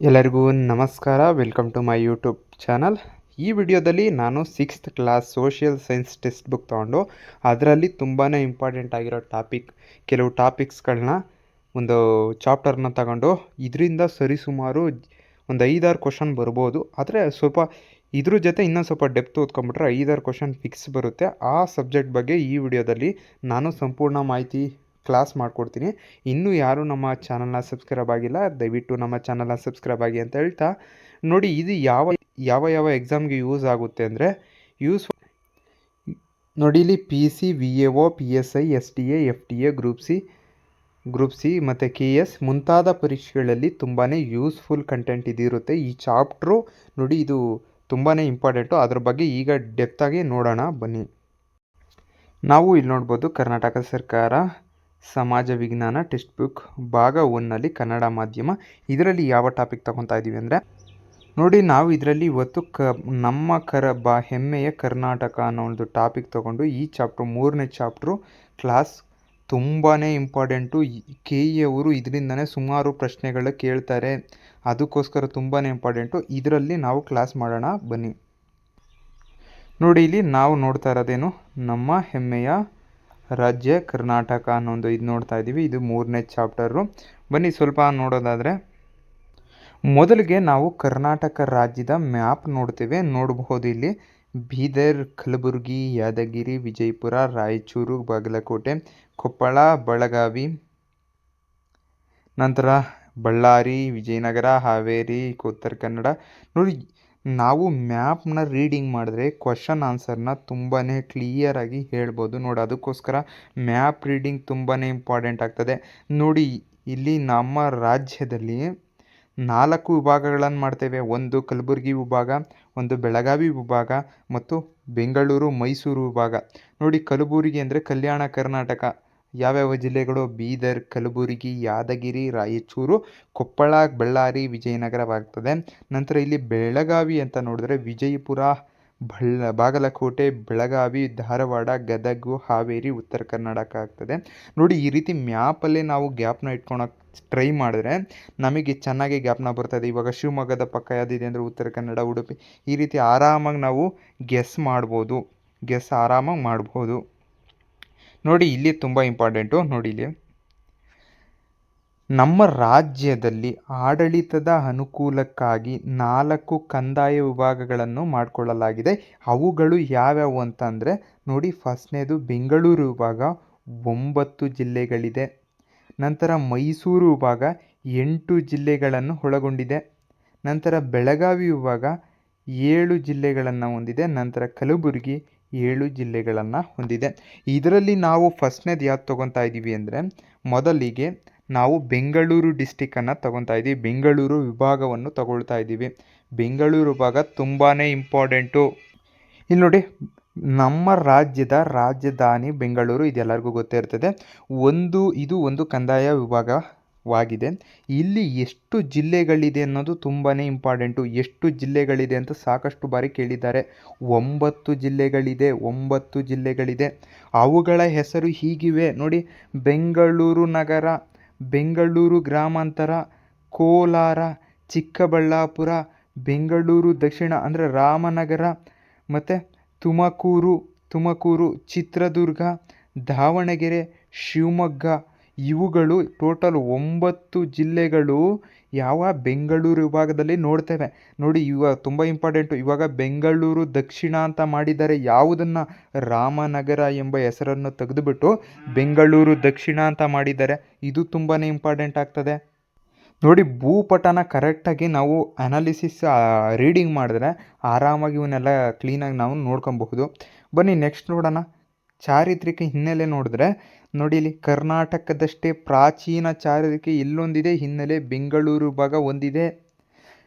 ಎಲ್ಲರಿಗೂ ನಮಸ್ಕಾರ. Welcome to my YouTube channel. ಈ ವಿಡಿಯೋದಲ್ಲಿ ನಾನು 6th class social science text book ತೊಗೊಂಡು ಅದರಲ್ಲಿ ತುಂಬಾ ಇಂಪಾರ್ಟೆಂಟ್ ಆಗಿರೋ ಕೆಲವು ಟಾಪಿಕ್ಸ್ಗಳನ್ನ ಒಂದು ಚಾಪ್ಟರ್ನ ತಗೊಂಡು ಇದರಿಂದ ಸರಿಸುಮಾರು ಒಂದು 5-6 ಕ್ವಶನ್ ಬರ್ಬೋದು. ಆದರೆ ಸ್ವಲ್ಪ ಇದ್ರ ಜೊತೆ ಇನ್ನೊಂದು ಸ್ವಲ್ಪ ಡೆಪ್ತ್ ಓದ್ಕೊಂಬಿಟ್ರೆ 5-6 ಕ್ವಶನ್ ಫಿಕ್ಸ್ ಬರುತ್ತೆ. ಆ ಸಬ್ಜೆಕ್ಟ್ ಬಗ್ಗೆ ಈ ವಿಡಿಯೋದಲ್ಲಿ ನಾನು ಸಂಪೂರ್ಣ ಮಾಹಿತಿ ಕ್ಲಾಸ್ ಮಾಡಿಕೊಡ್ತೀನಿ. ಇನ್ನೂ ಯಾರು ನಮ್ಮ ಚಾನಲ್ನ ಸಬ್ಸ್ಕ್ರೈಬ್ ಆಗಿಲ್ಲ, ದಯವಿಟ್ಟು ನಮ್ಮ ಚಾನಲ್ನ ಸಬ್ಸ್ಕ್ರೈಬ್ ಆಗಿ ಅಂತ ಹೇಳ್ತಾ, ನೋಡಿ ಇದು ಯಾವ ಎಕ್ಸಾಮ್ಗೆ ಯೂಸ್ ಆಗುತ್ತೆ ಅಂದರೆ ನೋಡಿ ಇಲ್ಲಿ PC, VAO, PSI, STA, FTA, group C ಮತ್ತು KS ಮುಂತಾದ ಪರೀಕ್ಷೆಗಳಲ್ಲಿ ತುಂಬಾ ಯೂಸ್ಫುಲ್ ಕಂಟೆಂಟ್ ಇದಿರುತ್ತೆ. ಈ ಚಾಪ್ಟ್ರು ನೋಡಿ ಇದು ತುಂಬಾ ಇಂಪಾರ್ಟೆಂಟು. ಅದ್ರ ಬಗ್ಗೆ ಈಗ ಡೆಪ್ತಾಗಿ ನೋಡೋಣ ಬನ್ನಿ. ನಾವು ಇಲ್ಲಿ ನೋಡ್ಬೋದು ಕರ್ನಾಟಕ ಸರ್ಕಾರ ಸಮಾಜ ವಿಜ್ಞಾನ ಟೆಕ್ಸ್ಟ್ ಬುಕ್ ಭಾಗ 1ನಲ್ಲಿ ಕನ್ನಡ ಮಾಧ್ಯಮ. ಇದರಲ್ಲಿ ಯಾವ ಟಾಪಿಕ್ ತಗೊತಾ ಇದ್ದೀವಿ ಅಂದರೆ ನೋಡಿ, ನಾವು ಇದರಲ್ಲಿ ಇವತ್ತು ನಮ್ಮ ಹೆಮ್ಮೆಯ ಕರ್ನಾಟಕ ಅನ್ನೋ ಒಂದು ಟಾಪಿಕ್ ತಗೊಂಡು ಈ ಚಾಪ್ಟ್ರು 3ನೇ ಚಾಪ್ಟ್ರು ಕ್ಲಾಸ್ ತುಂಬಾ ಇಂಪಾರ್ಟೆಂಟು. KE ಅವರು ಇದರಿಂದನೇ ಸುಮಾರು ಪ್ರಶ್ನೆಗಳು ಕೇಳ್ತಾರೆ, ಅದಕ್ಕೋಸ್ಕರ ತುಂಬಾ ಇಂಪಾರ್ಟೆಂಟು. ಇದರಲ್ಲಿ ನಾವು ಕ್ಲಾಸ್ ಮಾಡೋಣ ಬನ್ನಿ. ನೋಡಿ ಇಲ್ಲಿ ನಾವು ನೋಡ್ತಾ ಇರೋದೇನು, ನಮ್ಮ ಹೆಮ್ಮೆಯ ರಾಜ್ಯ ಕರ್ನಾಟಕ ಅನ್ನೋ ಒಂದು ಇದು ನೋಡ್ತಾ ಇದ್ದೀವಿ. ಇದು 3ನೇ ಚಾಪ್ಟರು. ಬನ್ನಿ ಸ್ವಲ್ಪ ನೋಡೋದಾದರೆ ಮೊದಲಿಗೆ ನಾವು ಕರ್ನಾಟಕ ರಾಜ್ಯದ ಮ್ಯಾಪ್ ನೋಡಬಹುದು. ಇಲ್ಲಿ ಬೀದರ್, ಕಲಬುರಗಿ, ಯಾದಗಿರಿ, ವಿಜಯಪುರ, ರಾಯಚೂರು, ಬಾಗಲಕೋಟೆ, ಕೊಪ್ಪಳ, ಬೆಳಗಾವಿ, ನಂತರ ಬಳ್ಳಾರಿ, ವಿಜಯನಗರ, ಹಾವೇರಿ, ಉತ್ತರ ಕನ್ನಡ. ನೋಡಿ, ನಾವು ಮ್ಯಾಪ್ನ ರೀಡಿಂಗ್ ಮಾಡಿದ್ರೆ ಕ್ವಶನ್ ಆನ್ಸರ್ನ ತುಂಬಾ ಕ್ಲಿಯರಾಗಿ ಹೇಳ್ಬೋದು. ನೋಡಿ, ಅದಕ್ಕೋಸ್ಕರ ಮ್ಯಾಪ್ ರೀಡಿಂಗ್ ತುಂಬಾ ಇಂಪಾರ್ಟೆಂಟ್ ಆಗ್ತದೆ. ನೋಡಿ, ಇಲ್ಲಿ ನಮ್ಮ ರಾಜ್ಯದಲ್ಲಿ 4 ವಿಭಾಗಗಳನ್ನು ಮಾಡ್ತೇವೆ. ಒಂದು ಕಲಬುರಗಿ ವಿಭಾಗ, ಒಂದು ಬೆಳಗಾವಿ ವಿಭಾಗ ಮತ್ತು ಬೆಂಗಳೂರು ಮೈಸೂರು ವಿಭಾಗ. ನೋಡಿ, ಕಲಬುರಗಿ ಅಂದರೆ ಕಲ್ಯಾಣ ಕರ್ನಾಟಕ. ಯಾವ್ಯಾವ ಜಿಲ್ಲೆಗಳು? ಬೀದರ್, ಕಲಬುರಗಿ, ಯಾದಗಿರಿ, ರಾಯಚೂರು, ಕೊಪ್ಪಳ, ಬಳ್ಳಾರಿ, ವಿಜಯನಗರವಾಗ್ತದೆ. ನಂತರ ಇಲ್ಲಿ ಬೆಳಗಾವಿ ಅಂತ ನೋಡಿದ್ರೆ ವಿಜಯಪುರ, ಬಾಗಲಕೋಟೆ, ಬೆಳಗಾವಿ, ಧಾರವಾಡ, ಗದಗ, ಹಾವೇರಿ, ಉತ್ತರ ಕರ್ನಾಟಕ ಆಗ್ತದೆ. ನೋಡಿ, ಈ ರೀತಿ ಮ್ಯಾಪಲ್ಲೇ ನಾವು ಗ್ಯಾಪ್ನ ಇಟ್ಕೊಳಕ್ಕೆ ಟ್ರೈ ಮಾಡಿದ್ರೆ ನಮಗೆ ಚೆನ್ನಾಗಿ ಗ್ಯಾಪ್ನ ಬರ್ತದೆ. ಇವಾಗ ಶಿವಮೊಗ್ಗದ ಪಕ್ಕ ಯಾವುದಿದೆ ಅಂದರೆ ಉತ್ತರ ಕನ್ನಡ, ಉಡುಪಿ. ಈ ರೀತಿ ಆರಾಮಾಗಿ ನಾವು ಗೆಸ್ ಆರಾಮಾಗಿ ಮಾಡ್ಬೋದು. ನೋಡಿ, ಇಲ್ಲಿ ತುಂಬ ಇಂಪಾರ್ಟೆಂಟು. ನೋಡಿ, ಇಲ್ಲಿ ನಮ್ಮ ರಾಜ್ಯದಲ್ಲಿ ಆಡಳಿತದ ಅನುಕೂಲಕ್ಕಾಗಿ 4 ಕಂದಾಯ ವಿಭಾಗಗಳನ್ನು ಮಾಡಿಕೊಳ್ಳಲಾಗಿದೆ. ಅವುಗಳು ಯಾವ್ಯಾವು ಅಂತಂದರೆ ನೋಡಿ, ಫಸ್ಟ್ನೇದು ಬೆಂಗಳೂರು ವಿಭಾಗ 9 ಜಿಲ್ಲೆಗಳಿದೆ. ನಂತರ ಮೈಸೂರು ವಿಭಾಗ 8 ಜಿಲ್ಲೆಗಳನ್ನು ಒಳಗೊಂಡಿದೆ. ನಂತರ ಬೆಳಗಾವಿ ವಿಭಾಗ 7 ಜಿಲ್ಲೆಗಳನ್ನು ಹೊಂದಿದೆ. ನಂತರ ಕಲಬುರಗಿ 7 ಜಿಲ್ಲೆಗಳನ್ನು ಹೊಂದಿದೆ. ಇದರಲ್ಲಿ ನಾವು ಫಸ್ಟ್ನೇದು ಯಾವ್ದು ತೊಗೊತಾ ಇದ್ದೀವಿ ಅಂದರೆ ಮೊದಲಿಗೆ ನಾವು ಬೆಂಗಳೂರು ಡಿಸ್ಟಿಕ್ಕನ್ನು ತೊಗೊತಾ ಇದ್ದೀವಿ. ಬೆಂಗಳೂರು ವಿಭಾಗವನ್ನು ತಗೊಳ್ತಾ ಇದ್ದೀವಿ. ಬೆಂಗಳೂರು ವಿಭಾಗ ತುಂಬಾ ಇಂಪಾರ್ಟೆಂಟು. ಇಲ್ಲಿ ನೋಡಿ, ನಮ್ಮ ರಾಜ್ಯದ ರಾಜಧಾನಿ ಬೆಂಗಳೂರು, ಇದೆಲ್ಲರಿಗೂ ಗೊತ್ತೇ ಇರ್ತದೆ. ಇದು ಒಂದು ಕಂದಾಯ ವಿಭಾಗವಾಗಿದೆ. ಇಲ್ಲಿ ಎಷ್ಟು ಜಿಲ್ಲೆಗಳಿದೆ ಅನ್ನೋದು ತುಂಬಾ ಇಂಪಾರ್ಟೆಂಟು. ಎಷ್ಟು ಜಿಲ್ಲೆಗಳಿದೆ ಅಂತ ಸಾಕಷ್ಟು ಬಾರಿ ಕೇಳಿದ್ದಾರೆ. 9 ಜಿಲ್ಲೆಗಳಿದೆ. ಅವುಗಳ ಹೆಸರು ಹೀಗಿವೆ ನೋಡಿ: ಬೆಂಗಳೂರು ನಗರ, ಬೆಂಗಳೂರು ಗ್ರಾಮಾಂತರ, ಕೋಲಾರ, ಚಿಕ್ಕಬಳ್ಳಾಪುರ, ಬೆಂಗಳೂರು ದಕ್ಷಿಣ ಅಂದರೆ ರಾಮನಗರ, ಮತ್ತು ತುಮಕೂರು, ಚಿತ್ರದುರ್ಗ, ದಾವಣಗೆರೆ, ಶಿವಮೊಗ್ಗ. ಇವುಗಳು ಟೋಟಲ್ 9 ಜಿಲ್ಲೆಗಳು ಬೆಂಗಳೂರು ವಿಭಾಗದಲ್ಲಿ ನೋಡ್ತೇವೆ. ನೋಡಿ, ಇವಾಗ ತುಂಬ ಇಂಪಾರ್ಟೆಂಟು. ಇವಾಗ ಬೆಂಗಳೂರು ದಕ್ಷಿಣ ಅಂತ ಮಾಡಿದ್ದಾರೆ. ಯಾವುದನ್ನು? ರಾಮನಗರ ಎಂಬ ಹೆಸರನ್ನು ತೆಗೆದುಬಿಟ್ಟು ಬೆಂಗಳೂರು ದಕ್ಷಿಣ ಅಂತ ಮಾಡಿದ್ದಾರೆ. ಇದು ತುಂಬಾ ಇಂಪಾರ್ಟೆಂಟ್ ಆಗ್ತದೆ. ನೋಡಿ, ಭೂಪಟನ ಕರೆಕ್ಟಾಗಿ ನಾವು ಅನಾಲಿಸಿಸ್ ರೀಡಿಂಗ್ ಮಾಡಿದ್ರೆ ಆರಾಮಾಗಿ ಇವನ್ನೆಲ್ಲ ಕ್ಲೀನಾಗಿ ನಾವು ನೋಡ್ಕೊಬಹುದು. ಬನ್ನಿ ನೆಕ್ಸ್ಟ್ ನೋಡೋಣ. ಚಾರಿತ್ರಿಕ ಹಿನ್ನೆಲೆ ನೋಡಿದ್ರೆ ನೋಡಿ, ಇಲ್ಲಿ ಕರ್ನಾಟಕದಷ್ಟೇ ಪ್ರಾಚೀನ ಚಾರಿತ್ರಿಕ ಎಲ್ಲೊಂದಿದೆ ಹಿನ್ನೆಲೆ ಬೆಂಗಳೂರು ಭಾಗ ಹೊಂದಿದೆ.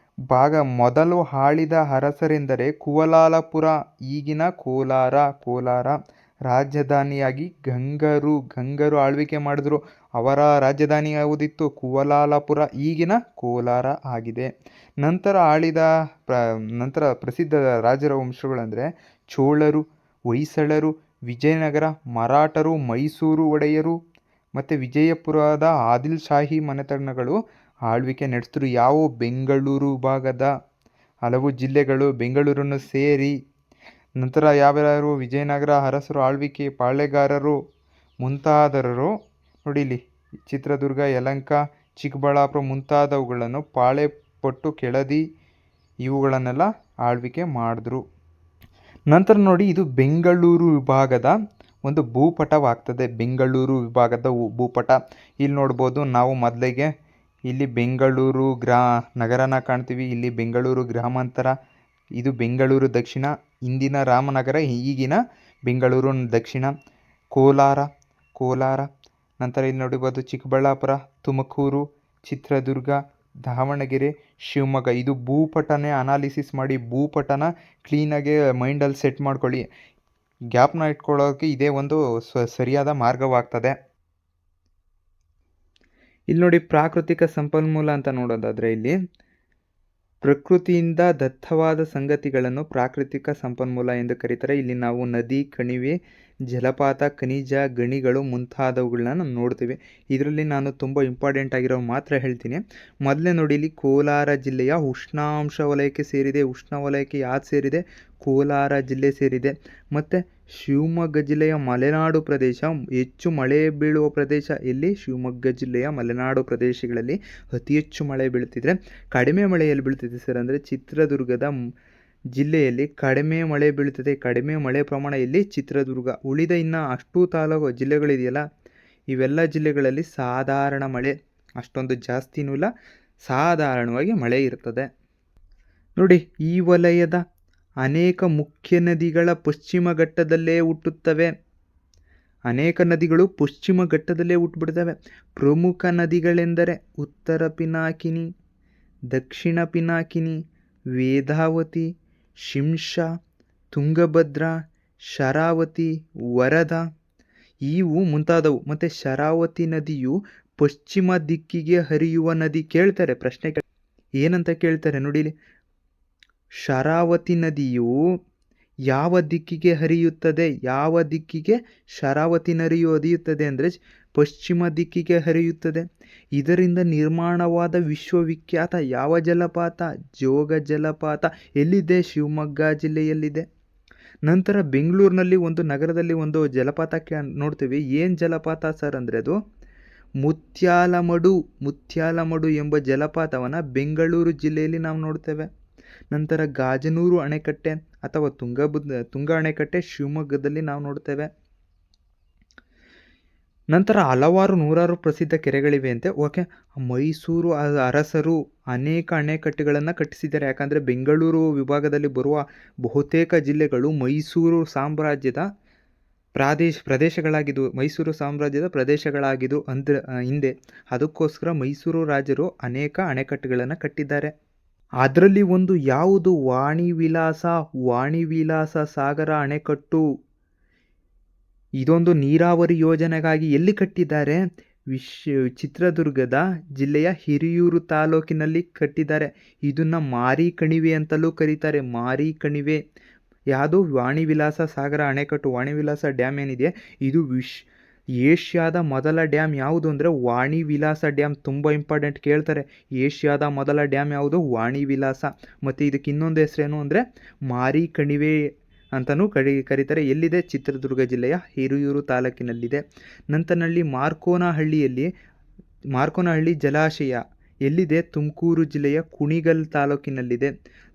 ಮೊದಲು ಆಳಿದ ಅರಸರೆಂದರೆ ಕುವಲಾಲಪುರ, ಈಗಿನ ಕೋಲಾರ. ರಾಜಧಾನಿಯಾಗಿ ಗಂಗರು ಆಳ್ವಿಕೆ ಮಾಡಿದ್ರು. ಅವರ ರಾಜಧಾನಿ ಯಾವುದಿತ್ತು? ಕುವಲಾಲಪುರ, ಈಗಿನ ಕೋಲಾರ ಆಗಿದೆ. ನಂತರ ಪ್ರಸಿದ್ಧ ರಾಜರ ವಂಶಗಳೆಂದರೆ ಚೋಳರು, ಹೊಯ್ಸಳರು, ವಿಜಯನಗರ, ಮರಾಠರು, ಮೈಸೂರು ಒಡೆಯರು ಮತ್ತು ವಿಜಯಪುರದ ಆದಿಲ್ ಶಾಹಿ ಮನೆತನಗಳು ಆಳ್ವಿಕೆ ನಡೆಸಿದ್ರು. ಯಾವ ಬೆಂಗಳೂರು ಭಾಗದ ಹಲವು ಜಿಲ್ಲೆಗಳು ಬೆಂಗಳೂರನ್ನು ಸೇರಿ ನಂತರ ಯಾವ್ಯಾರು ವಿಜಯನಗರ ಅರಸರು ಆಳ್ವಿಕೆ ಪಾಳೆಗಾರರು ಮುಂತಾದವರು ನೋಡಿ ಇಲ್ಲಿ ಚಿತ್ರದುರ್ಗ ಯಲಹಂಕ ಚಿಕ್ಕಬಳ್ಳಾಪುರ ಮುಂತಾದವುಗಳನ್ನು ಪಾಳೆ ಪಟ್ಟು ಕೆಳದಿ ಇವುಗಳನ್ನೆಲ್ಲ ಆಳ್ವಿಕೆ ಮಾಡಿದ್ರು. ನಂತರ ನೋಡಿ ಇದು ಬೆಂಗಳೂರು ವಿಭಾಗದ ಒಂದು ಭೂಪಟವಾಗ್ತದೆ. ಬೆಂಗಳೂರು ವಿಭಾಗದ ಭೂಪಟ ಇಲ್ಲಿ ನೋಡ್ಬೋದು. ನಾವು ಮೊದಲಿಗೆ ಇಲ್ಲಿ ಬೆಂಗಳೂರು ನಗರನ ಕಾಣ್ತೀವಿ. ಇಲ್ಲಿ ಬೆಂಗಳೂರು ಗ್ರಾಮಾಂತರ, ಇದು ಬೆಂಗಳೂರು ದಕ್ಷಿಣ, ಇಂದಿನ ರಾಮನಗರ, ಈಗಿನ ಬೆಂಗಳೂರು ದಕ್ಷಿಣ, ಕೋಲಾರ ನಂತರ ಇಲ್ಲಿ ನೋಡಿರ್ಬೋದು ಚಿಕ್ಕಬಳ್ಳಾಪುರ, ತುಮಕೂರು, ಚಿತ್ರದುರ್ಗ, ದಾವಣಗೆರೆ, ಶಿವಮೊಗ್ಗ. ಇದು ಭೂಪಟನೇ ಅನಾಲಿಸಿಸ್ ಮಾಡಿ ಭೂಪಟನ ಕ್ಲೀನಾಗಿ ಮೈಂಡಲ್ಲಿ ಸೆಟ್ ಮಾಡ್ಕೊಳ್ಳಿ. ಗ್ಯಾಪ್ನ ಇಟ್ಕೊಳ್ಳೋಕೆ ಇದೇ ಒಂದು ಸರಿಯಾದ ಮಾರ್ಗವಾಗ್ತದೆ. ಇಲ್ಲಿ ನೋಡಿ ಪ್ರಾಕೃತಿಕ ಸಂಪನ್ಮೂಲ ಅಂತ ನೋಡೋದಾದರೆ ಇಲ್ಲಿ ಪ್ರಕೃತಿಯಿಂದ ದತ್ತವಾದ ಸಂಗತಿಗಳನ್ನು ಪ್ರಾಕೃತಿಕ ಸಂಪನ್ಮೂಲ ಎಂದು ಕರೀತಾರೆ. ಇಲ್ಲಿ ನಾವು ನದಿ, ಕಣಿವೆ, ಜಲಪಾತ, ಖನಿಜ, ಗಣಿಗಳು ಮುಂತಾದವುಗಳನ್ನ ನಾವು ನೋಡ್ತೀವಿ. ಇದರಲ್ಲಿ ನಾನು ತುಂಬ ಇಂಪಾರ್ಟೆಂಟ್ ಆಗಿರೋ ಮಾತ್ರ ಹೇಳ್ತೀನಿ. ಮೊದಲೇ ನೋಡಿ ಇಲ್ಲಿ ಕೋಲಾರ ಜಿಲ್ಲೆಯ ಉಷ್ಣಾಂಶ ವಲಯಕ್ಕೆ ಸೇರಿದೆ. ಉಷ್ಣ ವಲಯಕ್ಕೆ ಯಾವ್ದು ಸೇರಿದೆ? ಕೋಲಾರ ಜಿಲ್ಲೆ ಸೇರಿದೆ. ಮತ್ತು ಶಿವಮೊಗ್ಗ ಜಿಲ್ಲೆಯ ಮಲೆನಾಡು ಪ್ರದೇಶ, ಹೆಚ್ಚು ಮಳೆ ಬೀಳುವ ಪ್ರದೇಶ ಎಲ್ಲಿ? ಶಿವಮೊಗ್ಗ ಜಿಲ್ಲೆಯ ಮಲೆನಾಡು ಪ್ರದೇಶಗಳಲ್ಲಿ ಅತಿ ಹೆಚ್ಚು ಮಳೆ ಬೀಳ್ತಿದ್ರೆ ಕಡಿಮೆ ಮಳೆಯಲ್ಲಿ ಬೀಳ್ತಿದೆ ಸರ್ ಅಂದರೆ ಚಿತ್ರದುರ್ಗದ ಜಿಲ್ಲೆಯಲ್ಲಿ ಕಡಿಮೆ ಮಳೆ ಬೀಳ್ತದೆ. ಕಡಿಮೆ ಮಳೆ ಪ್ರಮಾಣ ಎಲ್ಲಿ? ಚಿತ್ರದುರ್ಗ. ಉಳಿದ ಇನ್ನು ಅಷ್ಟು ತಾಲೂಕು ಜಿಲ್ಲೆಗಳಿದೆಯಲ್ಲ ಇವೆಲ್ಲ ಜಿಲ್ಲೆಗಳಲ್ಲಿ ಸಾಧಾರಣ ಮಳೆ, ಅಷ್ಟೊಂದು ಜಾಸ್ತಿನೂ ಇಲ್ಲ, ಸಾಧಾರಣವಾಗಿ ಮಳೆ ಇರ್ತದೆ. ನೋಡಿ ಈ ವಲಯದ ಅನೇಕ ಮುಖ್ಯ ನದಿಗಳ ಪಶ್ಚಿಮ ಘಟ್ಟದಲ್ಲೇ ಹುಟ್ಟುತ್ತವೆ. ಅನೇಕ ನದಿಗಳು ಪಶ್ಚಿಮ ಘಟ್ಟದಲ್ಲೇ ಹುಟ್ಟುಬಿಡ್ತವೆ. ಪ್ರಮುಖ ನದಿಗಳೆಂದರೆ ಉತ್ತರ ಪಿನಾಕಿನಿ, ದಕ್ಷಿಣ ಪಿನಾಕಿನಿ, ವೇದಾವತಿ, ಶಿಂಷಾ, ತುಂಗಭದ್ರಾ, ಶರಾವತಿ, ವರದಾ ಇವು ಮುಂತಾದವು. ಮತ್ತು ಶರಾವತಿ ನದಿಯು ಪಶ್ಚಿಮ ದಿಕ್ಕಿಗೆ ಹರಿಯುವ ನದಿ. ಕೇಳ್ತಾರೆ ಪ್ರಶ್ನೆ, ಏನಂತ ಕೇಳ್ತಾರೆ ನೋಡಿ. ಶರಾವತಿ ನದಿಯು ಯಾವ ದಿಕ್ಕಿಗೆ ಹರಿಯುತ್ತದೆ? ಯಾವ ದಿಕ್ಕಿಗೆ ಶರಾವತಿ ನದಿಯು ಹರಿಯುತ್ತದೆ ಅಂದರೆ ಪಶ್ಚಿಮ ದಿಕ್ಕಿಗೆ ಹರಿಯುತ್ತದೆ. ಇದರಿಂದ ನಿರ್ಮಾಣವಾದ ವಿಶ್ವವಿಖ್ಯಾತ ಯಾವ ಜಲಪಾತ? ಜೋಗ ಜಲಪಾತ. ಎಲ್ಲಿದೆ? ಶಿವಮೊಗ್ಗ ಜಿಲ್ಲೆಯಲ್ಲಿದೆ. ನಂತರ ಬೆಂಗಳೂರಿನಲ್ಲಿ ಒಂದು ನಗರದಲ್ಲಿ ಒಂದು ಜಲಪಾತಕ್ಕೆ ನೋಡ್ತೀವಿ. ಏನು ಜಲಪಾತ ಸರ್ ಅಂದರೆ ಅದು ಮುತ್ಯಾಲಮಡು ಎಂಬ ಜಲಪಾತವನ್ನು ಬೆಂಗಳೂರು ಜಿಲ್ಲೆಯಲ್ಲಿ ನಾವು ನೋಡ್ತೇವೆ. ನಂತರ ಗಾಜನೂರು ಅಣೆಕಟ್ಟೆ ಅಥವಾ ತುಂಗ ಅಣೆಕಟ್ಟೆ ಶಿವಮೊಗ್ಗದಲ್ಲಿ ನಾವು ನೋಡ್ತೇವೆ. ನಂತರ ಹಲವಾರು ನೂರಾರು ಪ್ರಸಿದ್ಧ ಕೆರೆಗಳಿವೆ ಅಂತೆ. ಓಕೆ, ಮೈಸೂರು ಅರಸರು ಅನೇಕ ಅಣೆಕಟ್ಟೆಗಳನ್ನು ಕಟ್ಟಿಸಿದ್ದಾರೆ. ಯಾಕಂದರೆ ಬೆಂಗಳೂರು ವಿಭಾಗದಲ್ಲಿ ಬರುವ ಬಹುತೇಕ ಜಿಲ್ಲೆಗಳು ಮೈಸೂರು ಸಾಮ್ರಾಜ್ಯದ ಪ್ರದೇಶಗಳಾಗಿದ್ದವು. ಮೈಸೂರು ಸಾಮ್ರಾಜ್ಯದ ಪ್ರದೇಶಗಳಾಗಿದ್ದು ಅಂದರೆ ಹಿಂದೆ. ಅದಕ್ಕೋಸ್ಕರ ಮೈಸೂರು ರಾಜರು ಅನೇಕ ಅಣೆಕಟ್ಟುಗಳನ್ನು ಕಟ್ಟಿದ್ದಾರೆ. ಅದರಲ್ಲಿ ಒಂದು ಯಾವುದು? ವಾಣಿವಿಲಾಸ ಸಾಗರ ಅಣೆಕಟ್ಟು. ಇದೊಂದು ನೀರಾವರಿ ಯೋಜನೆಗಾಗಿ ಎಲ್ಲಿ ಕಟ್ಟಿದ್ದಾರೆ? ಚಿತ್ರದುರ್ಗದ ಜಿಲ್ಲೆಯ ಹಿರಿಯೂರು ತಾಲೂಕಿನಲ್ಲಿ ಕಟ್ಟಿದ್ದಾರೆ. ಇದನ್ನು ಮಾರಿ ಕಣಿವೆ ಅಂತಲೂ ಕರೀತಾರೆ. ಮಾರಿ ಕಣಿವೆ ಯಾವುದು? ವಾಣಿವಿಲಾಸ ಸಾಗರ ಅಣೆಕಟ್ಟು. ವಾಣಿವಿಲಾಸ ಡ್ಯಾಮ್ ಏನಿದೆ ಇದು ಏಷ್ಯಾದ ಮೊದಲ ಡ್ಯಾಮ್ ಯಾವುದು ಅಂದರೆ ವಾಣಿವಿಲಾಸ ಡ್ಯಾಮ್. ತುಂಬ ಇಂಪಾರ್ಟೆಂಟ್, ಕೇಳ್ತಾರೆ. ಏಷ್ಯಾದ ಮೊದಲ ಡ್ಯಾಮ್ ಯಾವುದು? ವಾಣಿವಿಲಾಸ. ಮತ್ತು ಇದಕ್ಕೆ ಇನ್ನೊಂದು ಹೆಸರೇನು ಅಂದರೆ ಮಾರಿ ಕಣಿವೆ ಅಂತಲೂ ಕರೀತಾರೆ. ಎಲ್ಲಿದೆ? ಚಿತ್ರದುರ್ಗ ಜಿಲ್ಲೆಯ ಹಿರಿಯೂರು ತಾಲೂಕಿನಲ್ಲಿದೆ. ನಂತರನಲ್ಲಿ ಮಾರ್ಕೋನಹಳ್ಳಿ ಜಲಾಶಯ ಎಲ್ಲಿದೆ? ತುಮಕೂರು ಜಿಲ್ಲೆಯ ಕುಣಿಗಲ್ ತಾಲೂಕಿನಲ್ಲಿದೆ.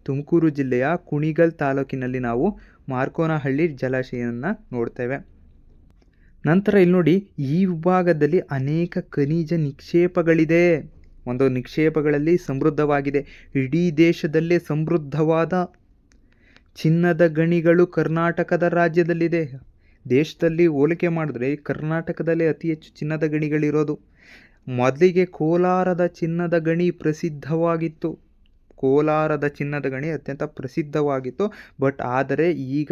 ತುಮಕೂರು ಜಿಲ್ಲೆಯ ಕುಣಿಗಲ್ ತಾಲೂಕಿನಲ್ಲಿ ನಾವು ಮಾರ್ಕೋನಹಳ್ಳಿ ಜಲಾಶಯವನ್ನು ನೋಡ್ತೇವೆ. ನಂತರ ಇಲ್ಲಿ ನೋಡಿ ಈ ವಿಭಾಗದಲ್ಲಿ ಅನೇಕ ಖನಿಜ ನಿಕ್ಷೇಪಗಳಿದೆ. ಒಂದು ನಿಕ್ಷೇಪಗಳಲ್ಲಿ ಸಮೃದ್ಧವಾಗಿದೆ. ಇಡೀ ದೇಶದಲ್ಲೇ ಸಮೃದ್ಧವಾದ ಚಿನ್ನದ ಗಣಿಗಳು ಕರ್ನಾಟಕದ ರಾಜ್ಯದಲ್ಲಿದೆ. ದೇಶದಲ್ಲಿ ಹೋಲಿಕೆ ಮಾಡಿದ್ರೆ ಕರ್ನಾಟಕದಲ್ಲಿ ಅತಿ ಹೆಚ್ಚು ಚಿನ್ನದ ಗಣಿಗಳಿರೋದು. ಮೊದಲಿಗೆ ಕೋಲಾರದ ಚಿನ್ನದ ಗಣಿ ಪ್ರಸಿದ್ಧವಾಗಿತ್ತು. ಕೋಲಾರದ ಚಿನ್ನದ ಗಣಿ ಅತ್ಯಂತ ಪ್ರಸಿದ್ಧವಾಗಿತ್ತು. ಆದರೆ ಈಗ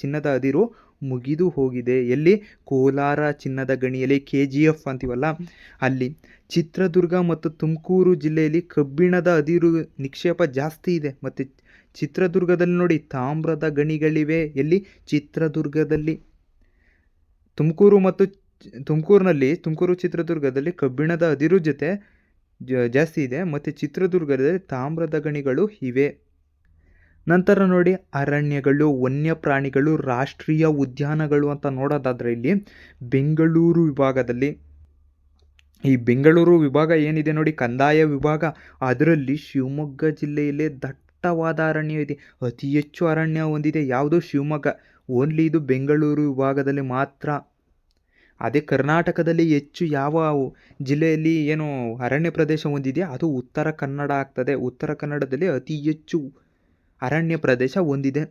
ಚಿನ್ನದ ಅದಿರು ಮುಗಿದು ಹೋಗಿದೆ. ಎಲ್ಲಿ? ಕೋಲಾರ ಚಿನ್ನದ ಗಣಿಯಲ್ಲಿ, KGF ಅಂತೀವಲ್ಲ ಅಲ್ಲಿ. ಚಿತ್ರದುರ್ಗ ಮತ್ತು ತುಮಕೂರು ಜಿಲ್ಲೆಯಲ್ಲಿ ಕಬ್ಬಿಣದ ಅದಿರು ನಿಕ್ಷೇಪ ಜಾಸ್ತಿ ಇದೆ. ಮತ್ತು ಚಿತ್ರದುರ್ಗದಲ್ಲಿ ನೋಡಿ ತಾಮ್ರದ ಗಣಿಗಳಿವೆ. ಎಲ್ಲಿ? ಚಿತ್ರದುರ್ಗದಲ್ಲಿ. ತುಮಕೂರು ಚಿತ್ರದುರ್ಗದಲ್ಲಿ ಕಬ್ಬಿಣದ ಅದಿರು ಜೊತೆ ಜಾಸ್ತಿ ಇದೆ. ಮತ್ತು ಚಿತ್ರದುರ್ಗದಲ್ಲಿ ತಾಮ್ರದ ಗಣಿಗಳು ಇವೆ. ನಂತರ ನೋಡಿ ಅರಣ್ಯಗಳು, ವನ್ಯಪ್ರಾಣಿಗಳು, ರಾಷ್ಟ್ರೀಯ ಉದ್ಯಾನಗಳು ಅಂತ ನೋಡೋದಾದರೆ ಇಲ್ಲಿ ಬೆಂಗಳೂರು ವಿಭಾಗದಲ್ಲಿ, ಈ ಬೆಂಗಳೂರು ವಿಭಾಗ ಏನಿದೆ ನೋಡಿ ಕಂದಾಯ ವಿಭಾಗ, ಅದರಲ್ಲಿ ಶಿವಮೊಗ್ಗ ಜಿಲ್ಲೆಯಲ್ಲೇ ದಟ್ಟವಾದ ಅರಣ್ಯ ಇದೆ. ಅತಿ ಹೆಚ್ಚು ಅರಣ್ಯ ಹೊಂದಿದೆ ಯಾವುದು? ಶಿವಮೊಗ್ಗ. ಓನ್ಲಿ ಇದು ಬೆಂಗಳೂರು ವಿಭಾಗದಲ್ಲಿ ಮಾತ್ರ. ಅದೇ ಕರ್ನಾಟಕದಲ್ಲಿ ಹೆಚ್ಚು ಯಾವ ಜಿಲ್ಲೆಯಲ್ಲಿ ಏನು ಅರಣ್ಯ ಪ್ರದೇಶ ಹೊಂದಿದೆಯಾ ಅದು ಉತ್ತರ ಕನ್ನಡ ಆಗ್ತದೆ. ಉತ್ತರ ಕನ್ನಡದಲ್ಲಿ ಅತಿ ಹೆಚ್ಚು ಅರಣ್ಯ ಪ್ರದೇಶ ಹೊಂದಿದೆ.